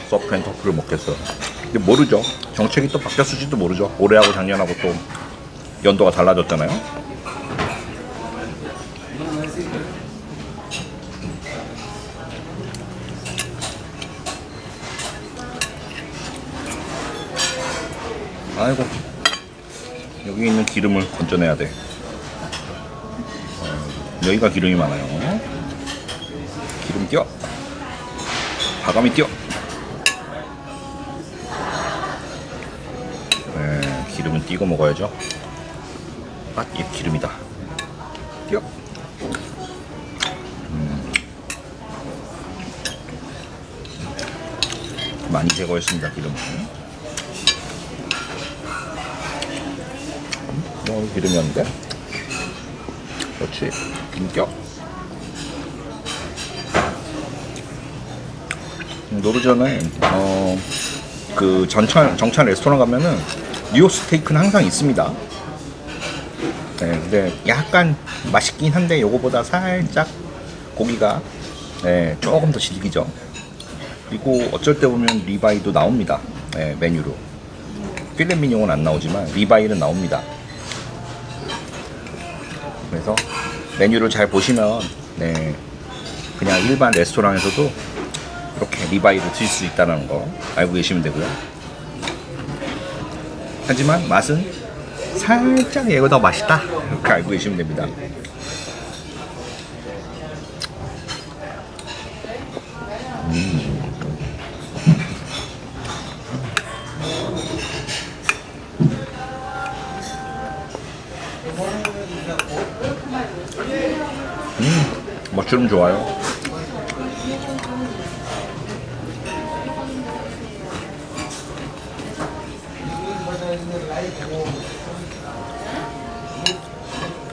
서프 앤 터프를 먹겠어요. 근데 모르죠. 정책이 또 바뀌었을지도 모르죠. 올해하고 작년하고 또 연도가 달라졌잖아요. 아이고, 여기 있는 기름을 건져내야 돼. 여기가 기름이 많아요. 기름 띄워. 바감이 띄워. 네, 기름은 띄고 먹어야죠. 아, 이 기름이다. 띄워. 많이 제거했습니다, 기름. 너무 기름이었는데? 그렇지. 기름 껴. 노르전에 그 정찬 레스토랑 가면은 뉴욕 스테이크는 항상 있습니다. 네, 근데 약간 맛있긴 한데 요거보다 살짝 고기가 네, 조금 더 질기죠. 그리고 어쩔 때 보면 리바이도 나옵니다. 네, 메뉴로. 필렛 미뇽은 안 나오지만 리바이는 나옵니다. 그래서 메뉴를 잘 보시면 네, 그냥 일반 레스토랑에서도 이렇게 리바이를 드실 수 있다는 거 알고 계시면 되고요. 하지만 맛은 살짝 얘가 더 맛있다 이렇게 알고 계시면 됩니다. 머쉬룸 좋아요.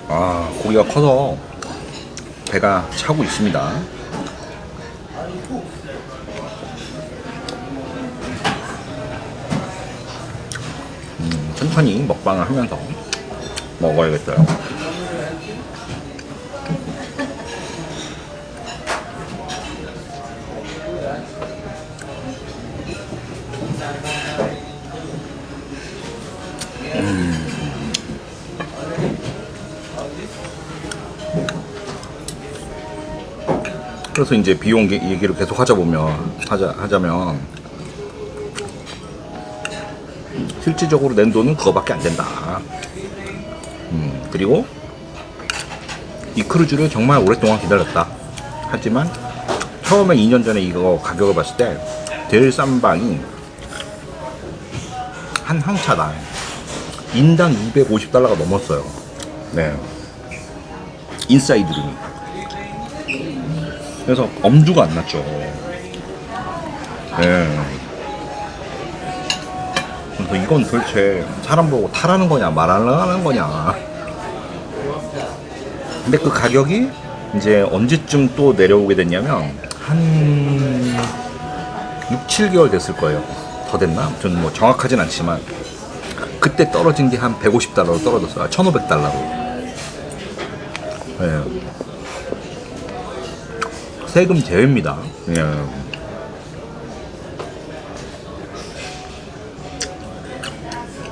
아, 고기가 커서 배가 차고 있습니다. 천천히 먹방을 하면서 먹어야겠어요. 그래서 이제 비용 얘기를 계속 하자면 실질적으로 낸 돈은 그거밖에 안 된다. 그리고 이 크루즈를 정말 오랫동안 기다렸다. 하지만 처음에 2년 전에 이거 가격을 봤을 때 제일 싼 방이 한 항차당 인당 $250가 넘었어요. 네. 인사이드 룸이. 그래서 엄두가 안 났죠. 네. 그래서 이건 도대체 사람 보고 타라는 거냐 말하는 거냐. 근데 그 가격이 이제 언제쯤 또 내려오게 됐냐면 한 6, 7개월 됐을 거예요. 더 됐나? 저는 뭐 정확하진 않지만 그때 떨어진 게 한 $150로 떨어졌어요. $1,500로. 네. 세금 제외입니다. 그냥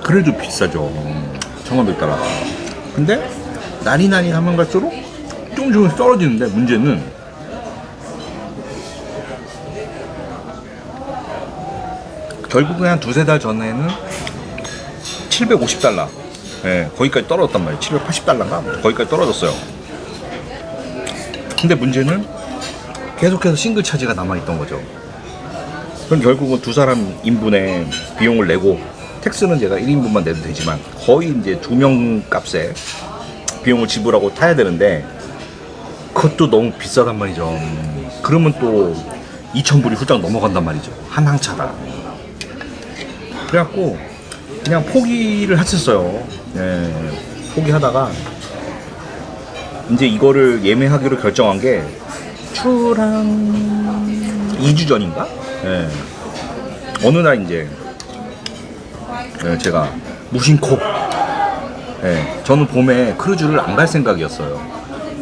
그래도 비싸죠. $1,500. 근데 날이 하면 갈수록 조금씩 떨어지는데 문제는 결국에 한 두세 달 전에는 $750. 네, 거기까지 떨어졌단 말이에요. $780인가? 거기까지 떨어졌어요. 근데 문제는 계속해서 싱글 차지가 남아있던 거죠. 그럼 결국은 두 사람 인분의 비용을 내고 택스는 제가 1인분만 내도 되지만 거의 이제 2명 값에 비용을 지불하고 타야 되는데 그것도 너무 비싸단 말이죠. 그러면 또 2,000불이 훌쩍 넘어간단 말이죠. 한 항차다. 그래갖고 그냥 포기를 했었어요. 예, 포기하다가 이제 이거를 예매하기로 결정한 게 출항 2주 전인가? 예. 어느 날 이제 제가 무심코 저는 봄에 크루즈를 안 갈 생각이었어요.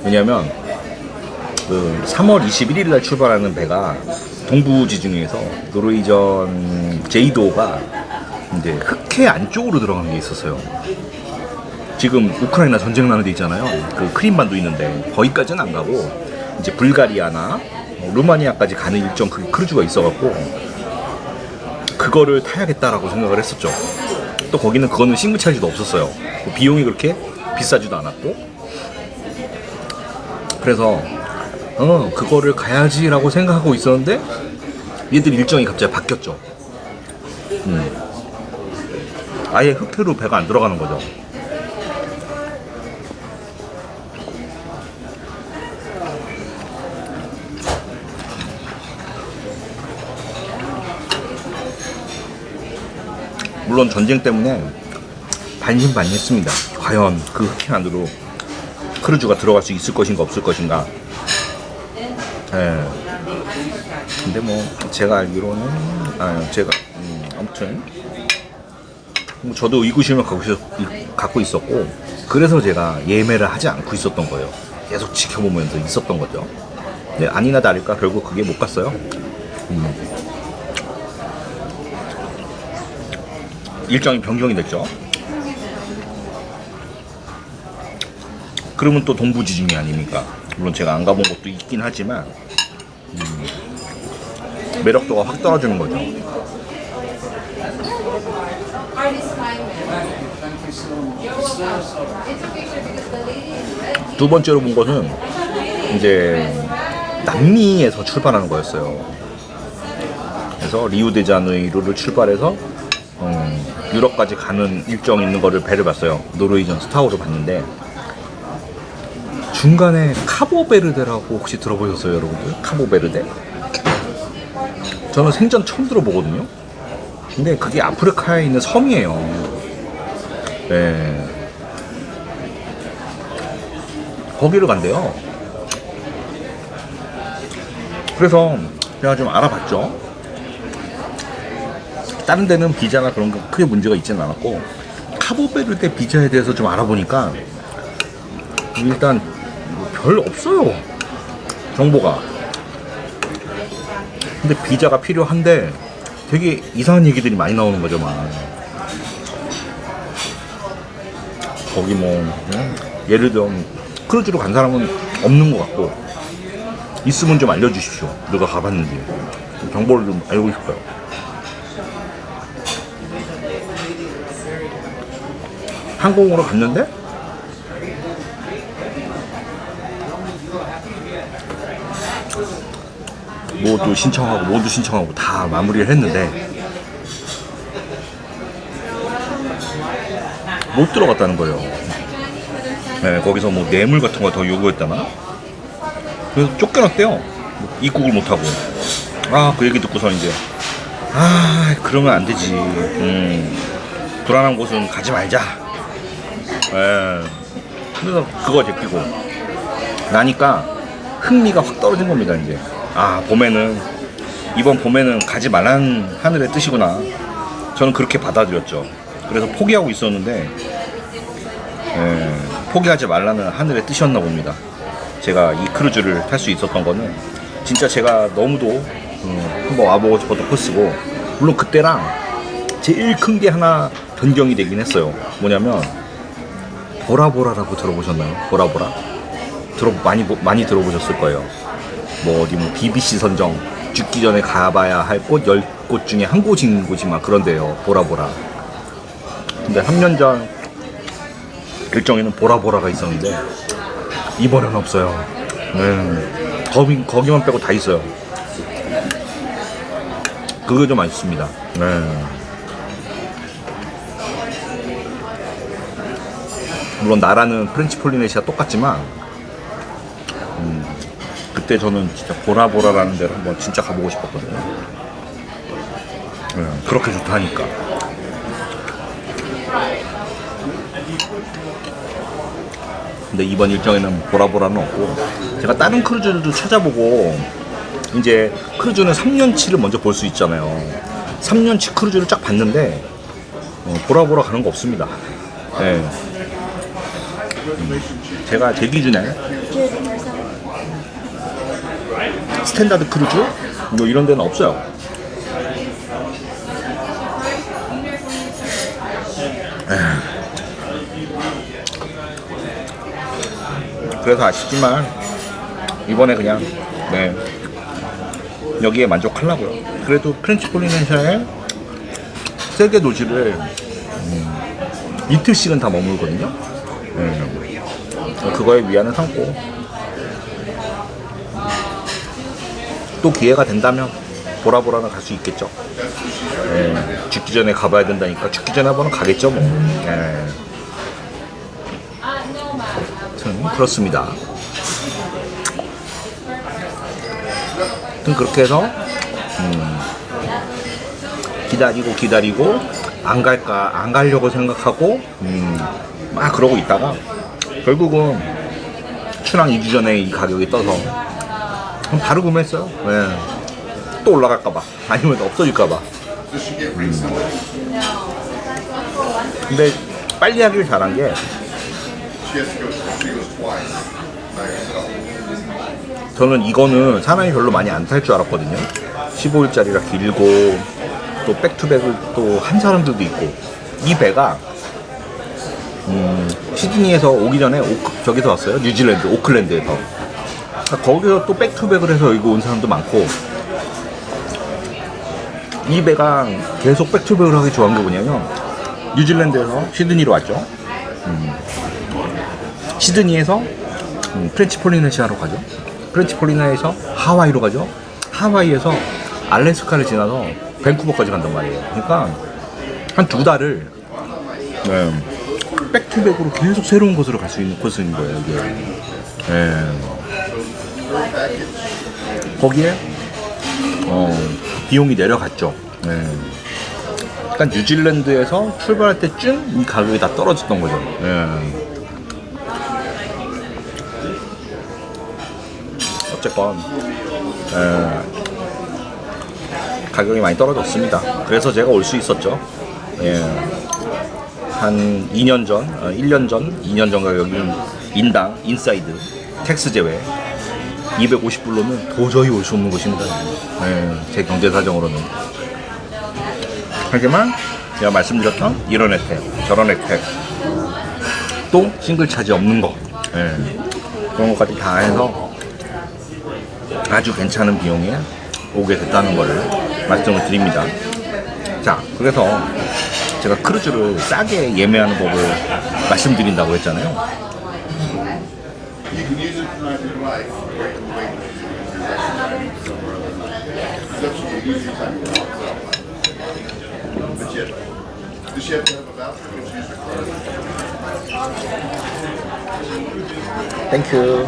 왜냐면 그 3월 21일 날 출발하는 배가 동부지중해에서 노르웨이전 제이도가 이제 흑해 안쪽으로 들어가는 게 있었어요. 지금 우크라이나 전쟁 나는 데 있잖아요. 그 크림반도 있는데 거기까지는 안 가고 이제 불가리아나 루마니아까지 가는 일정 그 크루즈가 있어갖고 그거를 타야겠다라고 생각을 했었죠. 또 거기는 그거는 신분차지도 없었어요. 뭐 비용이 그렇게 비싸지도 않았고. 그래서 그거를 가야지라고 생각하고 있었는데 얘들 일정이 갑자기 바뀌었죠. 아예 흑해로 배가 안 들어가는 거죠. 물론 전쟁 때문에 반신반의했습니다. 과연 그 흑해 안으로 크루즈가 들어갈 수 있을 것인가 없을 것인가. 예. 근데 뭐 제가 알기로는 아무튼 뭐 저도 의구심을 갖고 있었고, 그래서 제가 예매를 하지 않고 있었던 거예요. 계속 지켜보면서 있었던 거죠. 네, 아니나 다를까 결국 그게 못 갔어요. 일정이 변경이 됐죠. 그러면 또 동부지중해 아닙니까? 물론 제가 안 가본 것도 있긴 하지만 매력도가 확 떨어지는 거죠. 두 번째로 본 것은 이제 남미에서 출발하는 거였어요. 그래서 리우데자네이루를 출발해서 유럽까지 가는 일정 있는 거를 배를 봤어요. 노르웨이전 스타우를 봤는데 중간에 카보베르데라고 혹시 들어보셨어요, 여러분들? 카보베르데? 저는 생전 처음 들어보거든요. 근데 그게 아프리카에 있는 섬이에요. 네. 거기를 간대요. 그래서 제가 좀 알아봤죠. 다른 데는 비자나 그런 거 크게 문제가 있지는 않았고, 카보베르데 비자에 대해서 좀 알아보니까 일단 뭐 별로 없어요, 정보가. 근데 비자가 필요한데 되게 이상한 얘기들이 많이 나오는 거죠. 막 거기 뭐 예를 들어 크루즈로 간 사람은 없는 것 같고, 있으면 좀 알려주십시오. 누가 가봤는지 정보를 좀 알고 싶어요. 항공으로 갔는데 모두 신청하고 다 마무리를 했는데 못 들어갔다는 거예요. 네, 거기서 뭐 뇌물 같은 거 더 요구했다나? 그래서 쫓겨났대요. 입국을 못하고. 그 얘기 듣고서 이제 그러면 안 되지. 불안한 곳은 가지 말자. 그래서 그거 제끼고 나니까 흥미가 확 떨어진 겁니다. 이제 이번 봄에는 가지 말라는 하늘의 뜻이구나. 저는 그렇게 받아들였죠. 그래서 포기하고 있었는데 포기하지 말라는 하늘의 뜻이었나 봅니다. 제가 이 크루즈를 탈 수 있었던 거는 진짜 제가 너무도 한번 와보고 싶었던 코스고, 물론 그때랑 제일 큰 게 하나 변경이 되긴 했어요. 뭐냐면 보라보라라고 들어보셨나요? 보라보라? 많이 들어보셨을 거예요. 뭐 어디 BBC 선정 죽기 전에 가봐야 할 곳 10곳 중에 한 곳인 곳이 막 그런데요. 보라보라. 근데 3년 전 일정에는 보라보라가 있었는데 이번에는 없어요. 거기만 빼고 다 있어요. 그게 좀 아쉽습니다. 물론 나라는 프렌치 폴리네시아 똑같지만 그때 저는 진짜 보라보라라는 데를 한번 진짜 가보고 싶었거든요. 그렇게 좋다니까. 근데 이번 일정에는 보라보라는 없고, 제가 다른 크루즈들도 찾아보고, 이제 크루즈는 3년치를 먼저 볼 수 있잖아요. 3년치 크루즈를 쫙 봤는데 보라보라 가는 거 없습니다. 제가 제 기준에 스탠다드 크루즈 뭐 이런 데는 없어요. 그래서 아쉽지만 이번에 그냥 여기에 만족하려고요. 그래도 프렌치 폴리네시아의 세계 도시를 이틀씩은 다 머물거든요. 그거에 위안을 삼고 또 기회가 된다면 보라보라는 갈 수 있겠죠. 죽기 전에 가봐야 된다니까 죽기 전에 한번 가겠죠 뭐. 그렇습니다. 그렇게 해서 기다리고 안 가려고 생각하고 막 그러고 있다가 결국은 출항 2주 전에 이 가격이 떠서 바로 구매했어요. 또 올라갈까봐 아니면 없어질까봐. 근데 빨리 하길 잘한 게 저는 이거는 사람이 별로 많이 안 탈 줄 알았거든요. 15일짜리라 길고 또 백투백을 또 한 사람들도 있고 이 배가 시드니에서 오기 전에 저기서 왔어요. 뉴질랜드 오클랜드에서. 거기서 또 백투백을 해서 여기 온 사람도 많고 이 배가 계속 백투백을 하기 좋아한 게 뭐냐면 뉴질랜드에서 시드니로 왔죠. 시드니에서 프렌치 폴리네시아로 가죠. 프렌치 폴리네시아에서 하와이로 가죠. 하와이에서 알래스카를 지나서 밴쿠버까지 간단 말이에요. 그러니까 한 2달을 백투백으로 계속 새로운 곳으로 갈 수 있는 코스인 거예요, 이게. 거기에 비용이 내려갔죠. 그러니까 뉴질랜드에서 출발할 때쯤 이 가격이 다 떨어졌던 거죠. 어쨌건 가격이 많이 떨어졌습니다. 그래서 제가 올 수 있었죠. 한 2년 전, 1년 전, 2년 전 가격인 인당, 인사이드, 텍스 제외 250불로는 도저히 올 수 없는 곳입니다. 제 경제 사정으로는. 하지만 제가 말씀드렸던 이런 혜택, 저런 혜택, 또 싱글 차지 없는 거, 그런 것까지 다 해서 아주 괜찮은 비용에 오게 됐다는 것을 말씀을 드립니다. 자, 그래서 제가 크루즈를 싸게 예매하는 법을 말씀드린다고 했잖아요. 땡큐.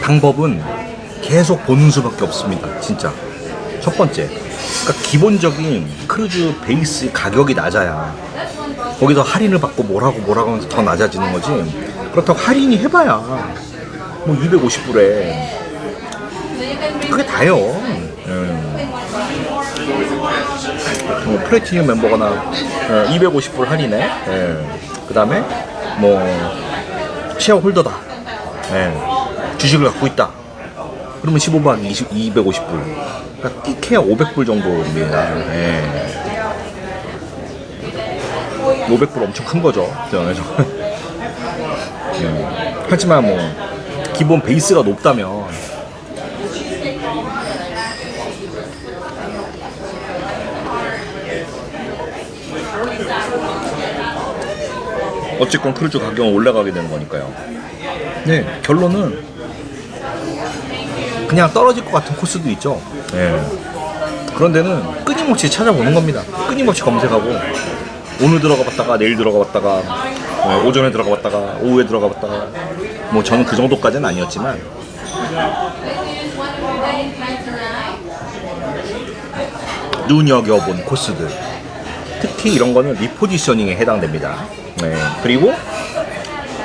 방법은 계속 보는 수밖에 없습니다. 진짜. 첫 번째, 그러니까 기본적인 크루즈 베이스 가격이 낮아야 거기서 할인을 받고 뭐라고 하면서 더 낮아지는 거지. 그렇다고 할인이 해봐야 뭐 250불에 그게 다요. 플래티늄 멤버거나 250불 할인에 그 다음에 뭐 쉐어홀더다, 주식을 갖고 있다, 그러면 15박 250불, 그러니까 띡해야 500불 정도입니다. 500불 엄청 큰 거죠. 하지만 뭐 기본 베이스가 높다면 어쨌건 크루즈 가격은 올라가게 되는 거니까요. 결론은 그냥 떨어질 것 같은 코스도 있죠. 그런 데는 끊임없이 찾아보는 겁니다. 끊임없이 검색하고 오늘 들어가 봤다가 내일 들어가 봤다가 오전에 들어가 봤다가 오후에 들어가 봤다가, 뭐 저는 그 정도까지는 아니었지만 눈여겨본 코스들, 특히 이런 거는 리포지셔닝에 해당됩니다. 그리고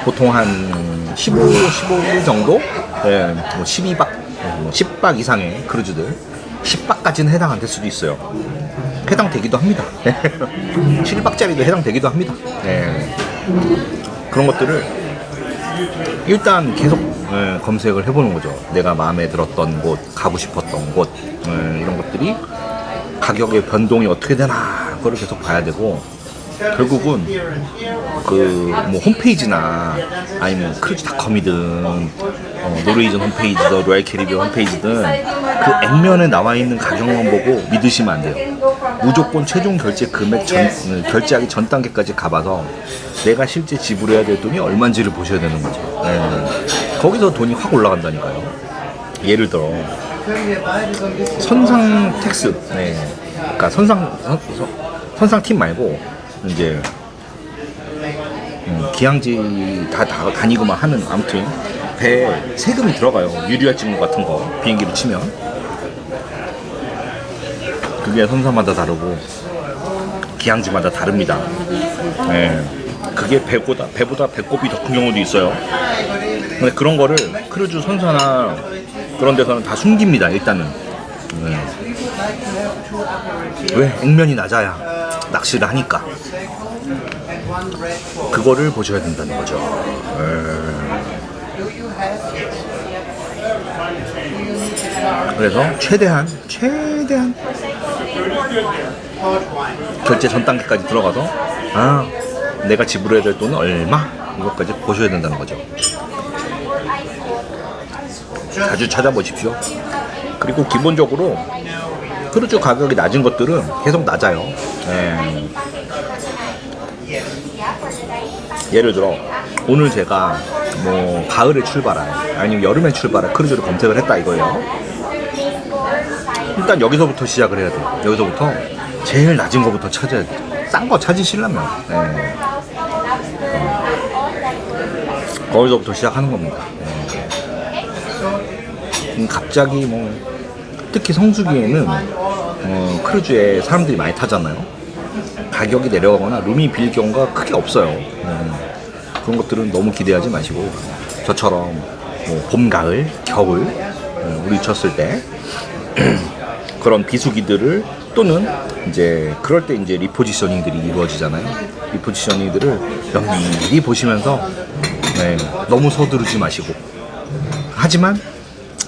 보통 한 15일 정도, 뭐 12박, 10박 이상의 크루즈들, 10박까지는 해당 안 될 수도 있어요. 해당되기도 합니다. 7박짜리도 해당되기도 합니다. 그런 것들을 일단 계속 검색을 해보는 거죠. 내가 마음에 들었던 곳, 가고 싶었던 곳, 이런 것들이 가격의 변동이 어떻게 되나 그걸 계속 봐야 되고, 결국은 그 뭐 홈페이지나 아니면 크루즈닷컴이든 노르웨이전 홈페이지든 로얄 캐리비안 홈페이지든 그 액면에 나와 있는 가격만 보고 믿으시면 안 돼요. 무조건 최종 결제 금액 결제하기 전 단계까지 가봐서 내가 실제 지불해야 될 돈이 얼마인지를 보셔야 되는 거죠. 거기서 돈이 확 올라간다니까요. 예를 들어 선상 텍스, 그러니까 선상 팀 말고 이제 기항지 다 다니고만 하는, 아무튼 배에 세금이 들어가요. 유류화 찍는 것 같은 거 비행기로 치면 그게 선사마다 다르고 기항지마다 다릅니다. 그게 배보다 배꼽이 더 큰 경우도 있어요. 근데 그런 거를 크루즈 선사나 그런 데서는 다 숨깁니다. 일단은 왜? 액면이 낮아야 낚시를 하니까. 그거를 보셔야 된다는 거죠. 그래서 최대한 결제 전 단계까지 들어가서 내가 지불해야 될 돈은 얼마? 이것까지 보셔야 된다는 거죠. 자주 찾아보십시오. 그리고 기본적으로 크루즈 가격이 낮은 것들은 계속 낮아요. 예를 들어 오늘 제가 뭐 가을에 출발할 아니면 여름에 출발할 크루즈를 검색을 했다 이거예요. 일단 여기서부터 시작을 해야 돼요. 여기서부터 제일 낮은 거부터 찾아야 돼요. 싼 거 찾으시려면 거기서부터 시작하는 겁니다. 갑자기 뭐 특히 성수기에는 크루즈에 사람들이 많이 타잖아요. 가격이 내려가거나 룸이 빌 경우가 크게 없어요. 그런 것들은 너무 기대하지 마시고 저처럼 뭐 봄, 가을, 겨울 우리 쳤을 때 그런 비수기들을 또는 이제 그럴 때 이제 리포지셔닝들이 이루어지잖아요. 리포지셔닝들을 면밀히 보시면서 너무 서두르지 마시고, 하지만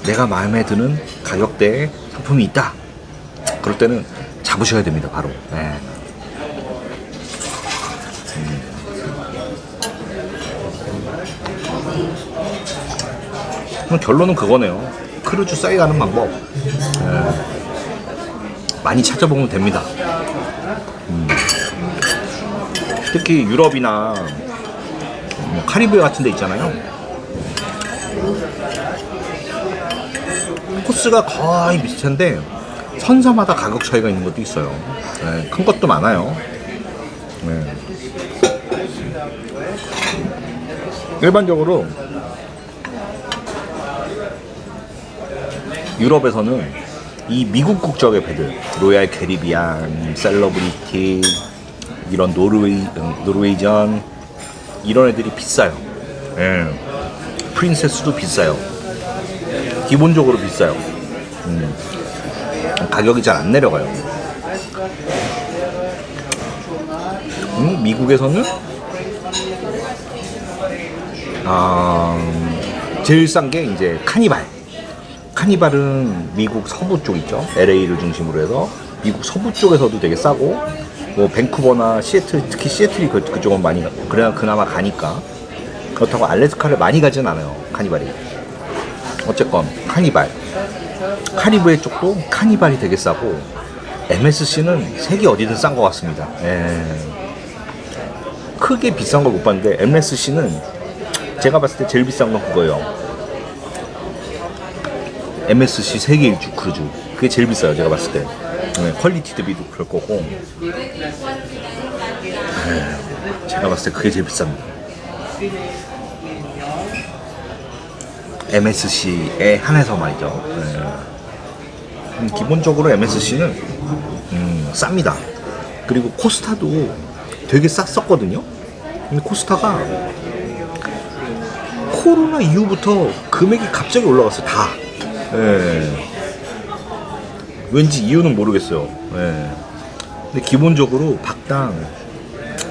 내가 마음에 드는 가격대의 상품이 있다. 그럴 때는 잡으셔야 됩니다. 바로. 결론은 그거네요. 크루즈 싸게 가는 방법 많이 찾아보면 됩니다. 특히 유럽이나 뭐 카리브해 같은 데 있잖아요. 코스가 거의 비슷한데 선사마다 가격 차이가 있는 것도 있어요. 큰 것도 많아요. 일반적으로 유럽에서는 이 미국 국적의 배들, 로얄 캐리비안, 셀러브리티, 이런 노르웨이전 이런 애들이 비싸요. 프린세스도 비싸요. 기본적으로 비싸요. 가격이 잘 안 내려가요. 미국에서는 제일 싼 게 이제 카니발은 미국 서부 쪽 있죠. LA를 중심으로 해서 미국 서부 쪽에서도 되게 싸고, 뭐 밴쿠버나 시애틀, 특히 시애틀이 그쪽은 많이 그나마 가니까. 그렇다고 알래스카를 많이 가진 않아요, 카니발이. 어쨌건 카리브해 쪽도 카니발이 되게 싸고, MSC는 세계 어디든 싼 것 같습니다. 크게 비싼 걸 못 봤는데 MSC는 제가 봤을 때 제일 비싼 건 그거예요. MSC 세계 일주 크루즈, 그게 제일 비싸요, 제가 봤을 때. 퀄리티 대비도 그럴 거고, 제가 봤을 때 그게 제일 비쌉니다. MSC에 한해서 말이죠. 기본적으로 MSC는 쌉니다. 그리고 코스타도 되게 쌌었거든요. 근데 코스타가 코로나 이후부터 금액이 갑자기 올라갔어요. 다. 왠지 이유는 모르겠어요. 근데 기본적으로 박당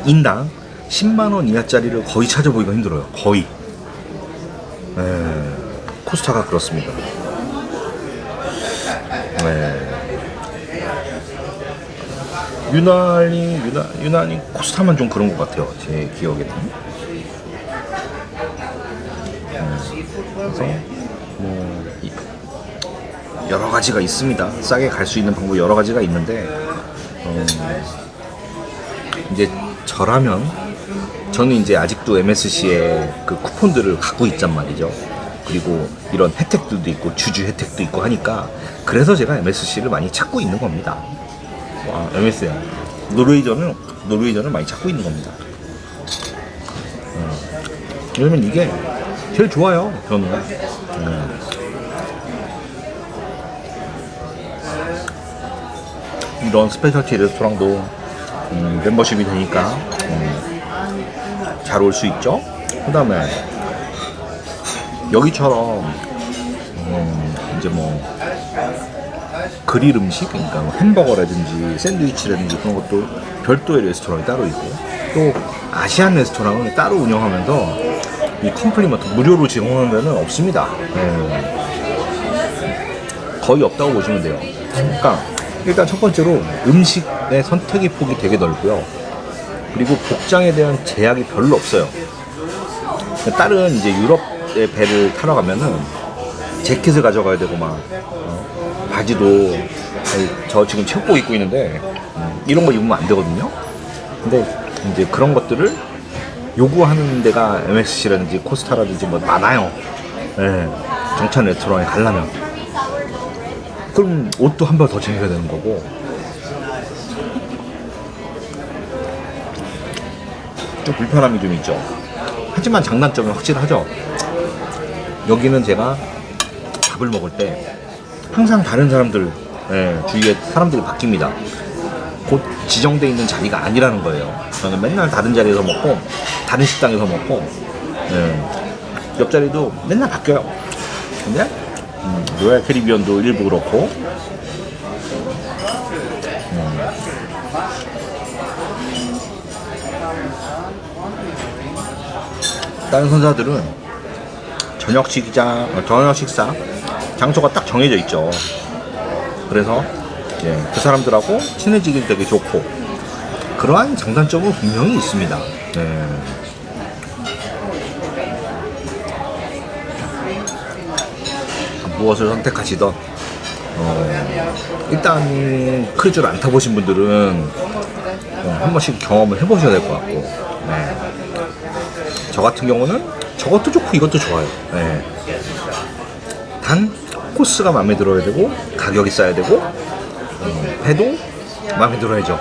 인당 10만원 이하짜리를 거의 찾아보기가 힘들어요. 거의. 코스타가 그렇습니다. 유난히 코스타만 좀 그런 것 같아요, 제 기억에는. 그래서 여러 가지가 있습니다. 싸게 갈 수 있는 방법 여러 가지가 있는데 이제 저는 이제 아직도 MSC의 그 쿠폰들을 갖고 있단 말이죠. 그리고 이런 혜택들도 있고 주주 혜택도 있고 하니까 그래서 제가 MSC를 많이 찾고 있는 겁니다. 와, MSC 노르웨이전을 많이 찾고 있는 겁니다. 왜냐면 이게 제일 좋아요. 저는 이런 스페셜티 레스토랑도 멤버십이 되니까 잘 올 수 있죠. 그 다음에 여기처럼 이제 뭐 그릴 음식, 그러니까 뭐 햄버거라든지 샌드위치라든지 그런 것도 별도의 레스토랑이 따로 있고, 또 아시안 레스토랑을 따로 운영하면서 이 컴플리먼트 무료로 제공하는 데는 없습니다. 거의 없다고 보시면 돼요. 그러니까 일단 첫 번째로 음식의 선택의 폭이 되게 넓고요. 그리고 복장에 대한 제약이 별로 없어요. 다른 이제 유럽의 배를 타러 가면은 재킷을 가져가야 되고 막 바지도 저 지금 체육복 입고 있는데 이런 거 입으면 안 되거든요. 근데 이제 그런 것들을 요구하는 데가 MSC라든지 코스타라든지 뭐 많아요. 네, 정찬 레스토랑에 가려면 그럼 옷도 한 벌 더 챙겨야 되는 거고. 좀 불편함이 좀 있죠. 하지만 장단점은 확실하죠. 여기는 제가 밥을 먹을 때 항상 다른 사람들, 주위에 사람들이 바뀝니다. 곧 지정되어 있는 자리가 아니라는 거예요. 저는 맨날 다른 자리에서 먹고 다른 식당에서 먹고 옆자리도 맨날 바뀌어요. 근데 로얄 캐리비언도 일부 그렇고 다른 선사들은 저녁 식사 장소가 딱 정해져 있죠. 그래서 그 사람들하고 친해지기 되게 좋고 그러한 장단점은 분명히 있습니다. 무엇을 선택하시던 일단 크루즈를 안 타보신 분들은 한 번씩 경험을 해보셔야 될 것 같고, 저 같은 경우는 저것도 좋고 이것도 좋아요. 단 코스가 마음에 들어야 되고 가격이 싸야 되고 배도 마음에 들어야죠.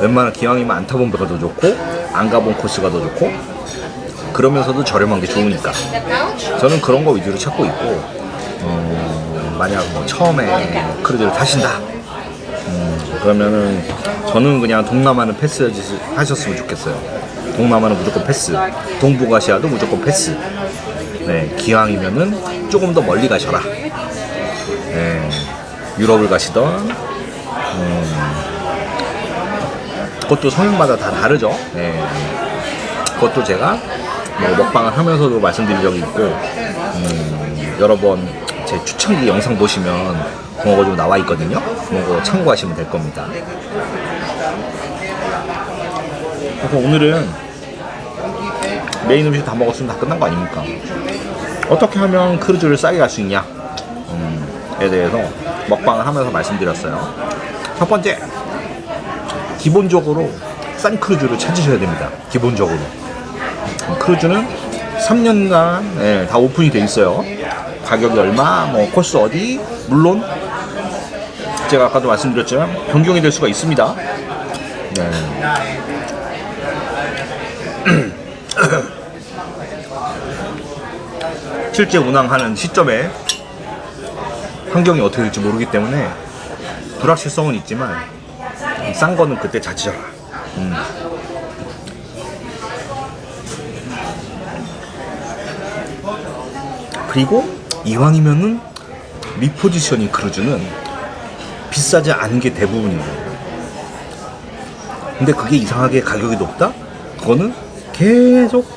웬만한 기왕이면 안 타본 배가 더 좋고 안 가본 코스가 더 좋고 그러면서도 저렴한 게 좋으니까 저는 그런 거 위주로 찾고 있고, 만약 뭐 처음에 크루즈를 타신다 그러면은 저는 그냥 동남아는 패스 하셨으면 좋겠어요. 동남아는 무조건 패스, 동북아시아도 무조건 패스. 기왕이면은 조금 더 멀리 가셔라. 유럽을 가시던 그것도 성향마다 다 다르죠. 그것도 제가 뭐 먹방을 하면서도 말씀드린 적이 있고, 여러 번 제 추천기 영상 보시면 그런 거 좀 나와 있거든요. 그런 거 참고하시면 될 겁니다. 그래서 오늘은 메인 음식 다 먹었으면 다 끝난 거 아닙니까? 어떻게 하면 크루즈를 싸게 갈 수 있냐? 에 대해서 먹방을 하면서 말씀드렸어요. 첫 번째, 기본적으로 싼 크루즈를 찾으셔야 됩니다. 기본적으로. 크루즈는 3년간 다 오픈이 돼 있어요. 가격이 얼마, 뭐 코스 어디, 물론 제가 아까도 말씀드렸지만 변경이 될 수가 있습니다. 실제 운항하는 시점에 환경이 어떻게 될지 모르기 때문에 불확실성은 있지만 싼 거는 그때 찾으셔라. 그리고 이왕이면은 리포지셔닝 크루즈는 비싸지 않은 게 대부분인 거예요. 근데 그게 이상하게 가격이 높다? 그거는 계속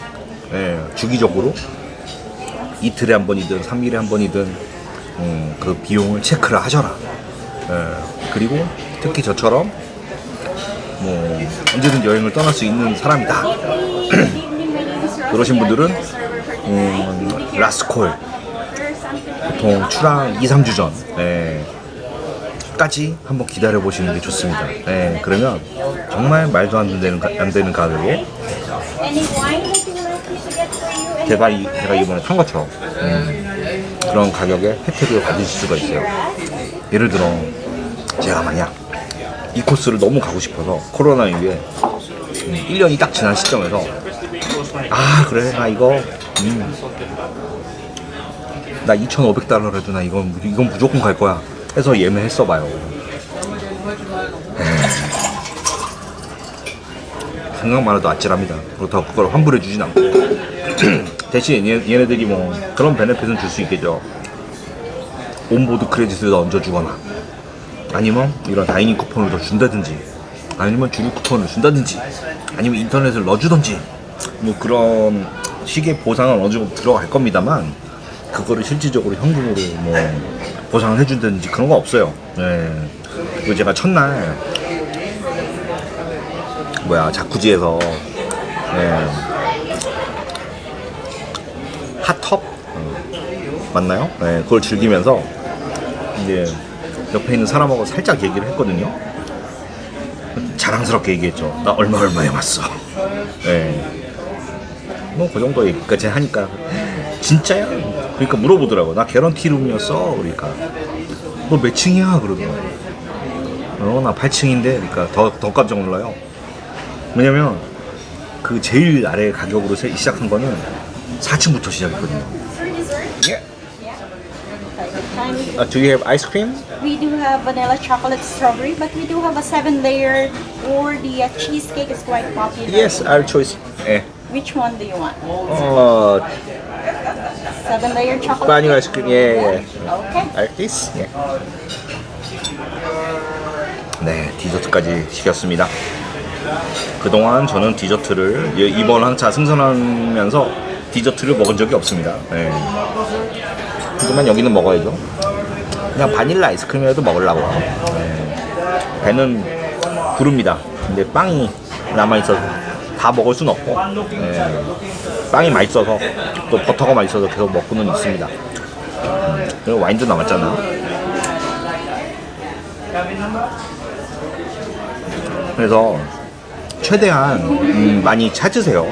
주기적으로 이틀에 한 번이든 3일에 한 번이든 그 비용을 체크를 하셔라. 그리고 특히 저처럼 뭐 언제든 여행을 떠날 수 있는 사람이다. 그러신 분들은 라스콜 보통 출항 2-3주 전 까지 한번 기다려 보시는 게 좋습니다. 그러면 정말 말도 안 되는 가격에 Any wine that you would like me to get for you? 제가 이번에 탄 것처럼 그런 가격에 혜택을 받으실 수가 있어요. 예를 들어 제가 만약 이 코스를 너무 가고 싶어서 코로나 이후에 1년이 딱 지난 시점에서 아 그래 나 이거 나 2,500달러라도 나 이건 무조건 갈 거야 해서 예매했어 봐요. 생각만 해도 아찔합니다. 그렇다고 그걸 환불해 주진 않고 대신 얘네들이 뭐 그런 베네핏은 줄 수 있겠죠. 온보드 크레딧을 더 얹어주거나 아니면 이런 다이닝 쿠폰을 더 준다든지 아니면 주류 쿠폰을 준다든지 아니면 인터넷을 넣어주든지 뭐 그런 식의 보상은 어느 정도 들어갈 겁니다만 그거를 실질적으로 현금으로 뭐 보상을 해준다든지 그런 거 없어요. 그리고 제가 첫날 자쿠지에서 핫텁 맞나요? 그걸 즐기면서 이제 옆에 있는 사람하고 살짝 얘기를 했거든요. 자랑스럽게 얘기했죠. 나 얼마에 왔어. 뭐 그 정도 얘기까지 하니까 진짜야? 그러니까 물어보더라고. 나 개런티룸이었어. 그러니까 너 몇 층이야? 그러더라고. 나 8층인데. 그러니까 더 깜짝 놀라요. 왜냐면 그 제일 아래 가격으로 시작한 거는 4층부터 시작했거든요. Yeah. Do you have ice cream? We do have vanilla chocolate strawberry, but we do have a 7-layer or the cheesecake is quite popular. Yes, I'll choose. Which one do you want? 7-layer chocolate vanilla cake? ice cream. Yeah. Okay. Like this? Yeah. 네, 디저트까지 시켰습니다. 그동안 저는 디저트를 이번 항차 승선하면서 디저트를 먹은 적이 없습니다. 하지만 여기는 먹어야죠. 그냥 바닐라 아이스크림이라도 먹으려고요. 배는 부릅니다. 근데 빵이 남아있어서 다 먹을 순 없고 빵이 맛있어서 또 버터가 맛있어서 계속 먹고는 있습니다. 그리고 와인도 남았잖아. 그래서 최대한 많이 찾으세요.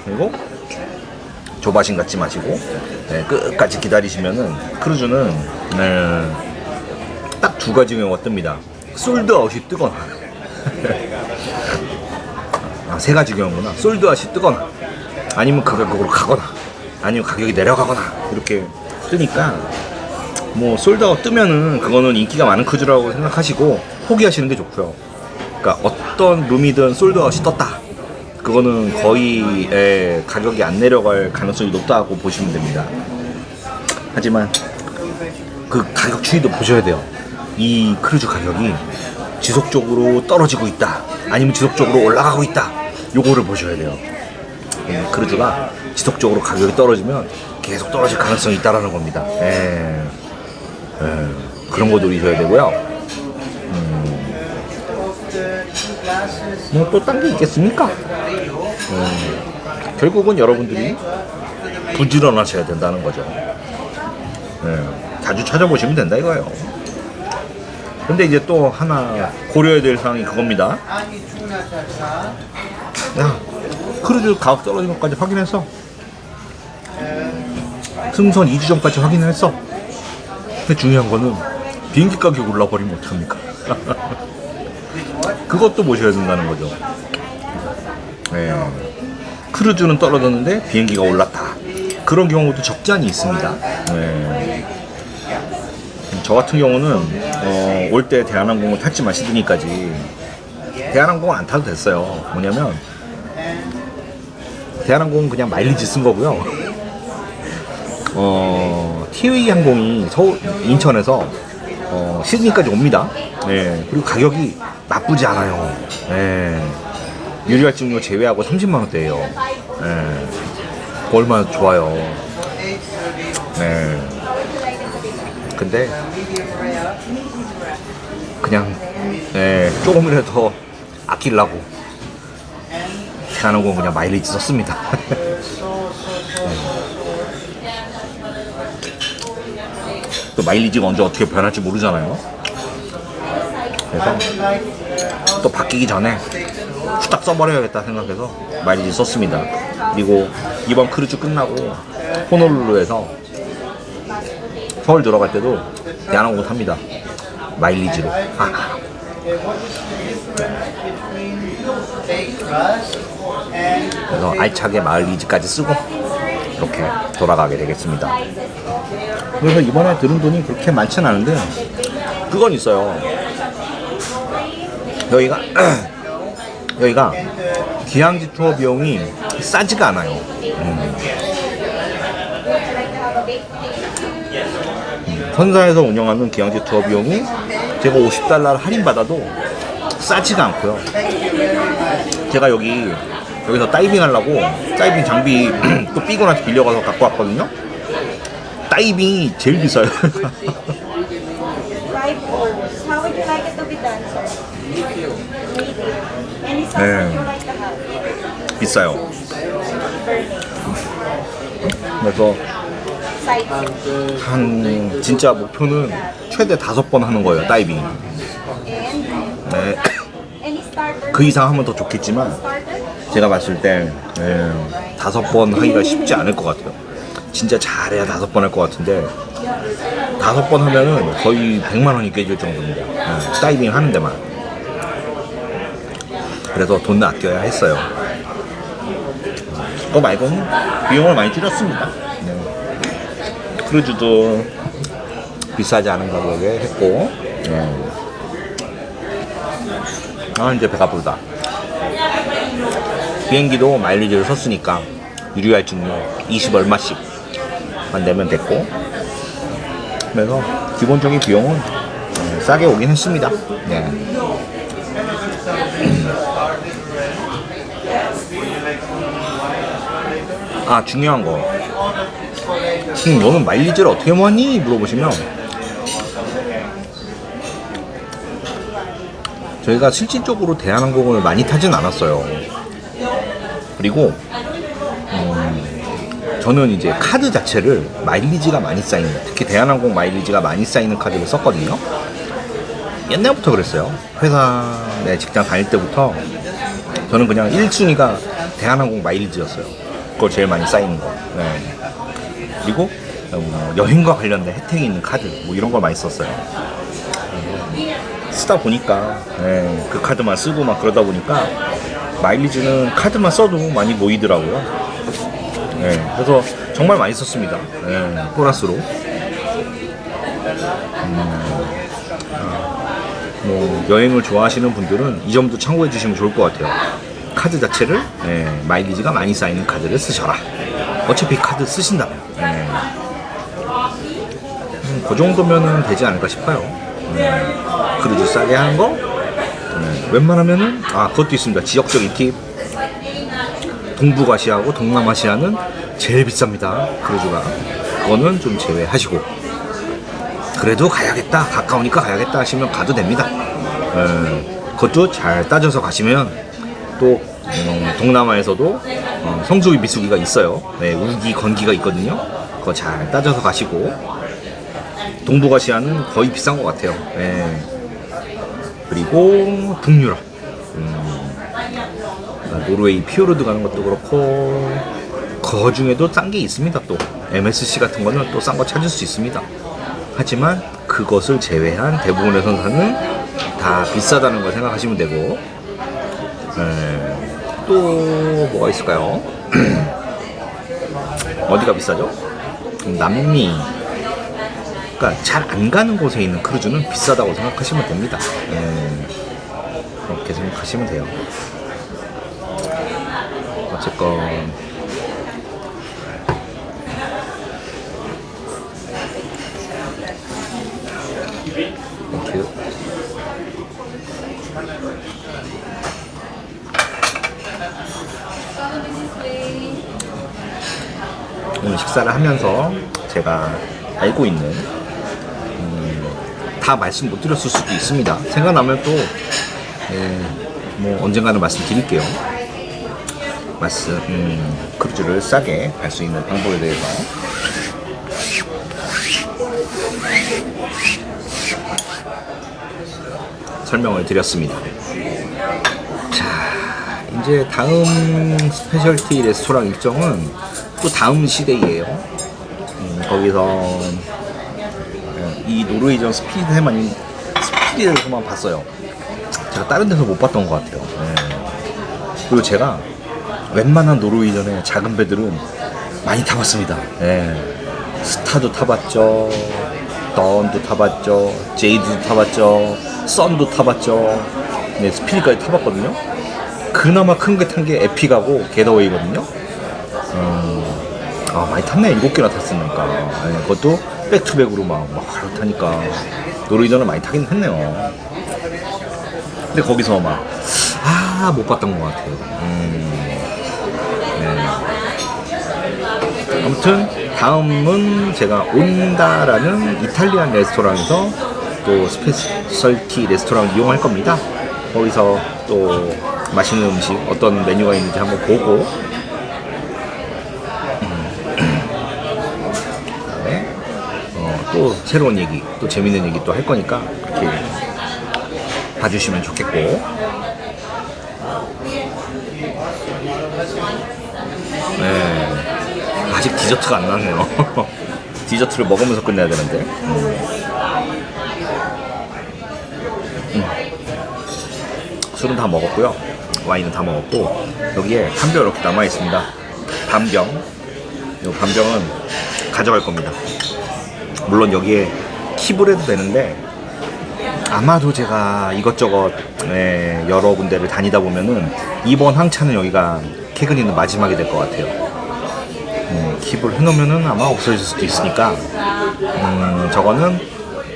그리고 조바심 갖지 마시고 끝까지 기다리시면은 크루즈는 딱 두 가지 경우가 뜹니다. 솔드아웃이 뜨거나 세 가지 경우구나. 솔드아웃이 뜨거나 아니면 그 가격으로 가거나 아니면 가격이 내려가거나 이렇게 뜨니까 뭐 솔드아웃 뜨면은 그거는 인기가 많은 크루즈라고 생각하시고 포기하시는 게 좋고요. 그러니까 어떤 룸이든 솔드아웃이 떴다. 그거는 거의 가격이 안 내려갈 가능성이 높다고 보시면 됩니다. 하지만 그 가격 추이도 보셔야 돼요. 이 크루즈 가격이 지속적으로 떨어지고 있다. 아니면 지속적으로 올라가고 있다. 요거를 보셔야 돼요. 크루즈가 지속적으로 가격이 떨어지면 계속 떨어질 가능성이 있다라는 겁니다. 그런 거 노리셔야 되고요. 뭐 또 딴 게 있겠습니까? 결국은 여러분들이 부지런하셔야 된다는 거죠. 자주 찾아보시면 된다 이거예요. 근데 이제 또 하나 고려해야 될 사항이 그겁니다. 야, 크루즈 가격 떨어진 것까지 확인했어. 승선 2주 전까지 확인했어. 근데 중요한 거는 비행기 가격이 올라버리면 어떡합니까? 그것도 보셔야 된다는 거죠. 크루즈는 떨어졌는데 비행기가 올랐다. 그런 경우도 적지 않이 있습니다. 저 같은 경우는 올 때 대한항공을 탈지 마시더니까지 대한항공은 안 타도 됐어요. 뭐냐면 대한항공은 그냥 마일리지 쓴 거고요. 티웨이 항공이 인천에서 시드니까지 옵니다. 그리고 가격이 나쁘지 않아요. 유리할증료 제외하고 30만 원대예요. 얼마나 좋아요. 근데 그냥 조금이라도 더 아끼려고 대한항공 그냥 마일리지 썼습니다. 또 마일리지가 언제 어떻게 변할지 모르잖아요. 그래서 또 바뀌기 전에 후딱 써버려야겠다 생각해서 마일리지 썼습니다. 그리고 이번 크루즈 끝나고 호놀룰루에서 서울 들어갈 때도 대한항공 탑니다. 마일리지로. 그래서 알차게 마일리지까지 쓰고 이렇게 돌아가게 되겠습니다. 그래서 이번에 들은 돈이 그렇게 많진 않은데 그건 있어요. 여기가 귀향지 투어 비용이 싸지가 않아요. 선사에서 운영하는 귀향지 투어 비용이 제가 $50 할인받아도 싸지가 않고요. 제가 여기서 다이빙 하려고 다이빙 장비 또 삐고나한테 빌려가서 갖고 왔거든요. 다이빙이 제일 비싸요. How would you like it to be done, sir? Medium. Any sauce would you like to have? 비싸요. 그래서 Sides. 한 진짜 목표는 최대 5번 하는 거예요, 다이빙. And 네. any starter? 그 이상 하면 더 좋겠지만 Starter? 제가 봤을 때 5번 하기가 쉽지 않을 것 같아요. 진짜 잘해야 5번 할 것 같은데 5번 하면은 거의 100만 원이 깨질 정도입니다. 다이빙 하는 데만. 그래서 돈을 아껴야 했어요. 그거 말고는 비용을 많이 줄였습니다. 크루즈도 비싸지 않은 가격에 했고. 이제 배가 부르다. 비행기도 마일리지를 썼으니까 유류할증료 20 얼마씩만 내면 됐고, 그래서 기본적인 비용은 싸게 오긴 했습니다. 네. 중요한 거. 너는 마일리지를 어떻게 모았니? 물어보시면 저희가 실질적으로 대한항공을 많이 타진 않았어요. 그리고 저는 이제 카드 자체를 마일리지가 많이 쌓이는, 특히 대한항공 마일리지가 많이 쌓이는 카드를 썼거든요. 옛날부터 그랬어요. 회사에 직장 다닐 때부터 저는 그냥 1순위가 대한항공 마일리지였어요. 그걸 제일 많이 쌓이는 거. 네. 그리고 여행과 관련된 혜택이 있는 카드 뭐 이런 걸 많이 썼어요. 쓰다 보니까 그 카드만 쓰고 막 그러다 보니까 마일리지는 카드만 써도 많이 모이더라고요. 그래서 정말 많이 썼습니다. 보너스로. 뭐 여행을 좋아하시는 분들은 이 점도 참고해 주시면 좋을 것 같아요. 카드 자체를 마일리지가 많이 쌓이는 카드를 쓰셔라. 어차피 카드 쓰신다면 그 정도면은 되지 않을까 싶어요. 크루즈 싸게 하는 거. 웬만하면은 그것도 있습니다. 지역적인 팁. 동북아시아하고 동남아시아는 제일 비쌉니다. 크루즈가. 그거는 좀 제외하시고, 그래도 가야겠다, 가까우니까 가야겠다 하시면 가도 됩니다. 그것도 잘 따져서 가시면 또 동남아에서도 성수기 비수기가 있어요. 우기 건기가 있거든요. 그거 잘 따져서 가시고, 동북아시아는 거의 비싼 것 같아요. 그리고 북유럽, 노르웨이 피오르드 가는 것도 그렇고, 그 중에도 싼 게 있습니다. 또 MSC 같은 거는 또 싼 거 찾을 수 있습니다. 하지만 그것을 제외한 대부분의 선사는 다 비싸다는 걸 생각하시면 되고, 또 뭐가 있을까요? 어디가 비싸죠? 남미, 그러니까 잘 안 가는 곳에 있는 크루즈는 비싸다고 생각하시면 됩니다. 그렇게 생각하시면 돼요. 어쨌건 땡큐. 오늘 식사를 하면서 제가 알고 있는 다 말씀 못 드렸을 수도 있습니다. 생각나면 또 뭐 언젠가는 말씀드릴게요. 크루즈를 싸게 갈 수 있는 방법에 대해서. 설명을 드렸습니다. 자, 이제 다음 스페셜티 레스토랑 일정은 또 다음 시대이에요. 거기서 이 노르웨이전 스피드에서만 봤어요. 제가 다른 데서 못 봤던 것 같아요. 그리고 제가 웬만한 노르웨이전의 작은 배들은 많이 타봤습니다. 스타도 타봤죠, 던도 타봤죠, 제이드도 타봤죠, 썬도 타봤죠. 네, 스피드까지 타봤거든요. 그나마 큰 게 탄 게 에픽하고 게더웨이거든요. 많이 탔네. 7개나 탔으니까. 그것도 백투백으로 막 하루 타니까 노르웨이전을 많이 타긴 했네요. 근데 거기서 못 봤던 것 같아요. 네. 아무튼 다음은 제가 온다라는 이탈리안 레스토랑에서 또 스페셜티 레스토랑을 이용할 겁니다. 거기서 또 맛있는 음식 어떤 메뉴가 있는지 한번 보고 그다음에 또 새로운 얘기, 또 재밌는 얘기 또 할 거니까 그렇게 봐주시면 좋겠고. 아직 디저트가 안 나왔네요. 디저트를 먹으면서 끝내야 되는데. 술은 다 먹었고요. 와인은 다 먹었고, 여기에 한 병 이렇게 남아 있습니다. 반병. 이 반병은 가져갈 겁니다. 물론 여기에 킵을 해도 되는데, 아마도 제가 이것저것 여러 군데를 다니다 보면은 이번 항차는 여기가 캐그니는 마지막이 될 것 같아요. 킵을 해놓으면은 아마 없어질 수도 있으니까 저거는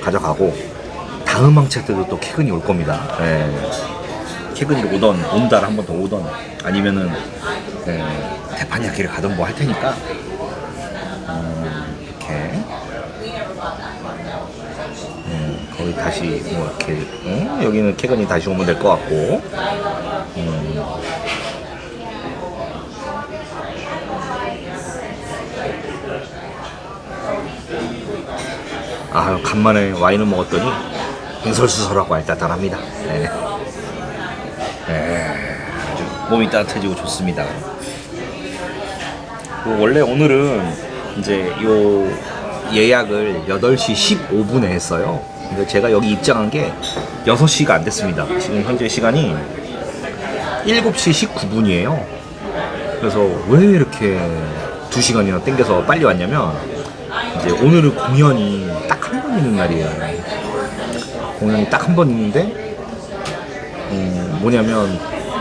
가져가고 다음 항차 때도 또 캐그니 올 겁니다. 캐그니를 온다를 한 번 더 오던 아니면은 테파니아키를 가던 뭐 할 테니까 이렇게 거기 다시 뭐 이렇게 여기는 캐그니 다시 오면 될 것 같고 간만에 와인을 먹었더니 횡설수설하고 알딸딸합니다. 아주 몸이 따뜻해지고 좋습니다. 원래 오늘은 이제 요 예약을 8시 15분에 했어요. 근데 제가 여기 입장한 게 6시가 안 됐습니다. 지금 현재 시간이 7시 19분이에요. 그래서 왜 이렇게 2시간이나 땡겨서 빨리 왔냐면 이제 오늘은 공연이 딱 한 번 있는 날이에요. 공연이 딱 한 번 있는데 뭐냐면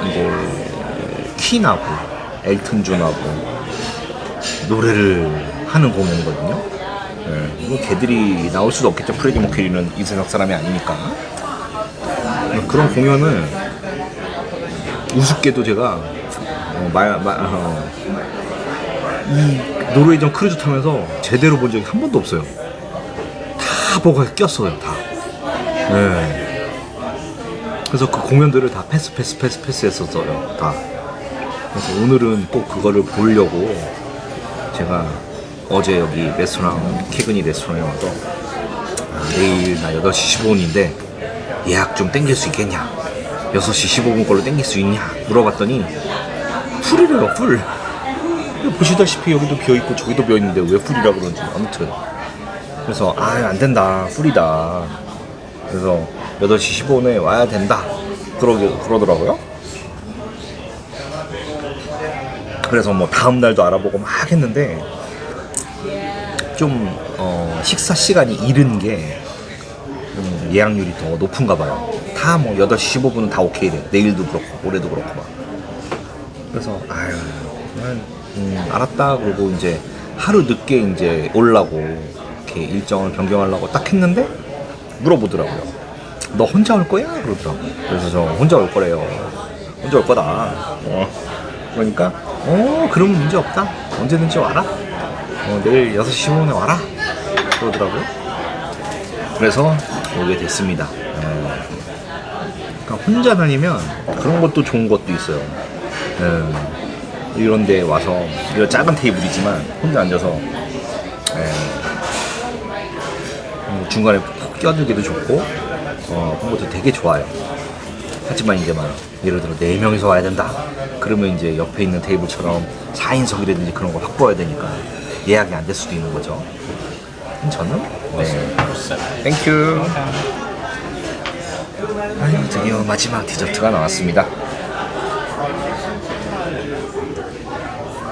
이제 퀸하고 엘튼 존하고 노래를 하는 공연이거든요. 뭐 걔들이 나올 수도 없겠죠. 프레디 머큐리는 이 세상 사람이 아니니까. 그런 공연을 우습게도 제가 이 노르웨이전 크루즈 타면서 제대로 본 적이 한 번도 없어요. 다 뭐가 꼈어요, 다. 그래서 그 공연들을 다 패스 했었어요, 다. 그래서 오늘은 꼭 그거를 보려고 제가 어제 여기 레스토랑, 캐그니 레스토랑에 와서 내일 나 8시 15분인데 예약 좀 땡길 수 있겠냐? 6시 15분 걸로 땡길 수 있냐? 물어봤더니 풀이래요, 풀. 보시다시피 여기도 비어있고 저기도 비어있는데 왜 풀이라 그런지. 아무튼 그래서 안 된다, 풀이다. 그래서 8시 15분에 와야 된다 그러더라고요. 그래서 뭐 다음날도 알아보고 막 했는데 좀 식사 시간이 이른 게 예약률이 더 높은가 봐요. 다 뭐 8시 15분은 다 오케이래. 내일도 그렇고 올해도 그렇고 막. 그래서 알았다. 그러고 이제 하루 늦게 이제 오려고 이렇게 일정을 변경하려고 딱 했는데 물어보더라고요. 너 혼자 올 거야? 그러더라고요. 그래서 저 혼자 올 거래요. 혼자 올 거다. 그러니까 그러면 문제 없다. 언제든지 와라. 내일 6시 15분에 와라. 그러더라고요. 그래서 오게 됐습니다. 그러니까 혼자 다니면 그런 것도 좋은 것도 있어요. 이런 데 와서 이런 작은 테이블이지만 혼자 앉아서 중간에 푹 껴들기도 좋고 그런 것도 되게 좋아요. 하지만 이제 막 예를 들어 4명이서 와야 된다 그러면 이제 옆에 있는 테이블처럼 4인석이라든지 그런 걸 확보해야 되니까 예약이 안 될 수도 있는 거죠. 저는 네, 땡큐. 아유, 드디어 마지막 디저트가 나왔습니다.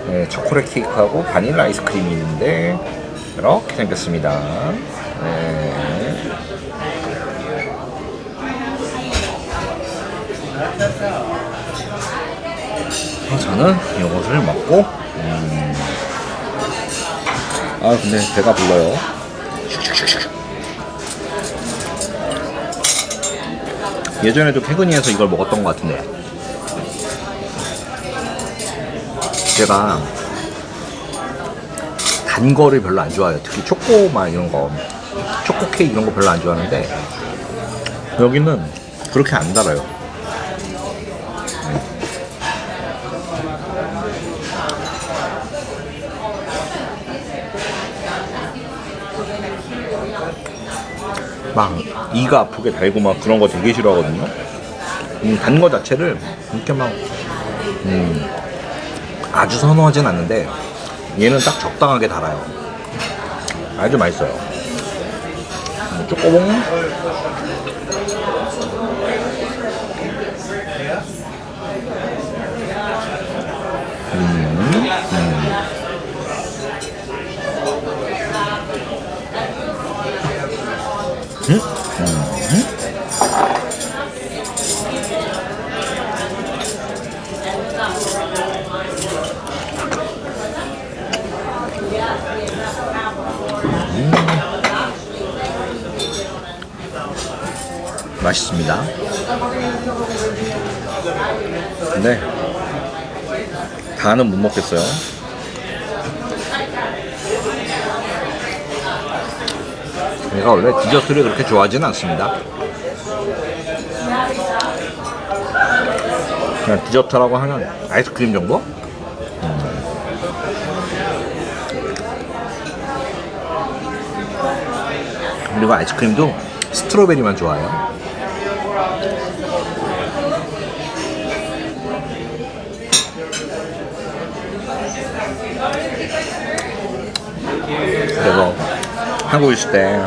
네, 초콜릿 케이크하고 바닐라 아이스크림이 있는데 이렇게 생겼습니다. 네. 저는 이것을 먹고 아 근데 배가 불러요. 예전에도 캐그니에서 이걸 먹었던 것 같은데 제가 단 거를 별로 안 좋아해요. 특히 초코맛 이런 거 초코 케이크 이런 거 별로 안 좋아하는데 여기는 그렇게 안 달아요. 막 이가 아프게 달고 막 그런 거 되게 싫어하거든요. 단 거 자체를 이렇게 막 아주 선호하진 않는데 얘는 딱 적당하게 달아요. 아주 맛있어요. 쪼꼬봉. 맛있습니다. 근데 다는 못 먹겠어요. 제가 원래 디저트를 그렇게 좋아하지는 않습니다. 그냥 디저트라고 하면 아이스크림 정도? 그리고 아이스크림도 스트로베리만 좋아해요. 그래서 한국에 있을 때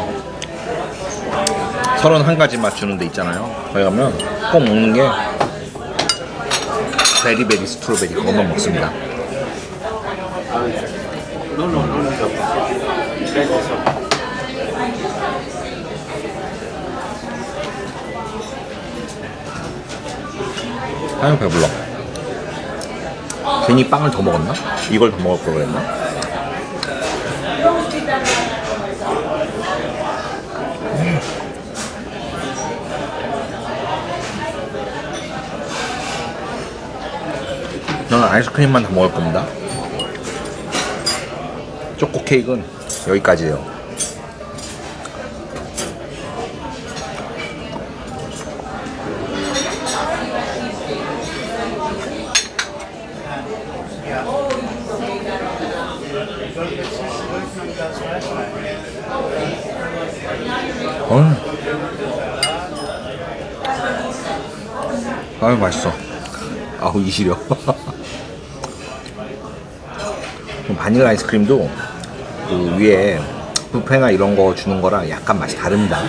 31가지 맛 주는 데 있잖아요. 거기 가면 꼭 먹는 게 베리베리 스트로베리 그것만 먹습니다. 아유 배불러. 괜히 빵을 더 먹었나? 이걸 더 먹을 걸 그랬나? 저는 아이스크림만 다 먹을 겁니다. 초코 케이크는 여기까지예요. 아유 맛있어. 아우 이 시려. 바닐라 아이스크림도 그 위에 뷔페나 이런 거 주는 거랑 약간 맛이 다릅니다.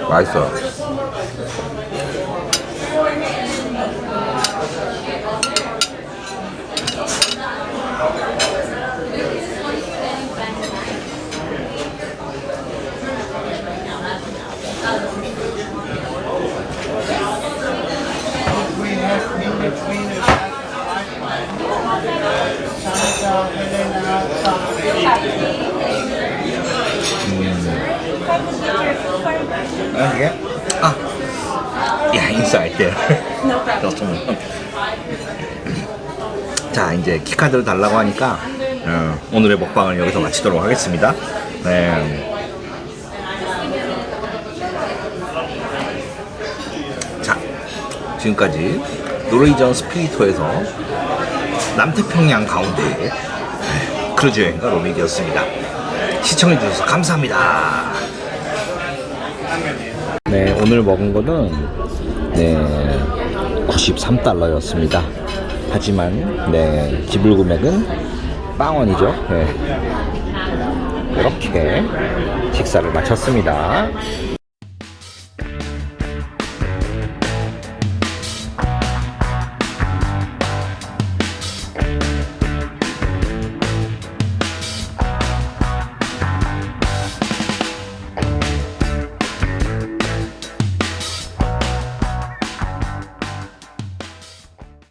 맛있어요. 이게? inside there. No problem. 자, 이제 키카드를 달라고 하니까 오늘의 먹방을 여기서 마치도록 하겠습니다. 네. 자, 지금까지 노르웨이전 스피리토에서 남태평양 가운데 크루즈 여행가 로믹이었습니다. 시청해주셔서 감사합니다. 네, 오늘 먹은 거는 네, 93달러였습니다. 하지만 네, 지불 금액은 빵원이죠. 네. 이렇게 식사를 마쳤습니다.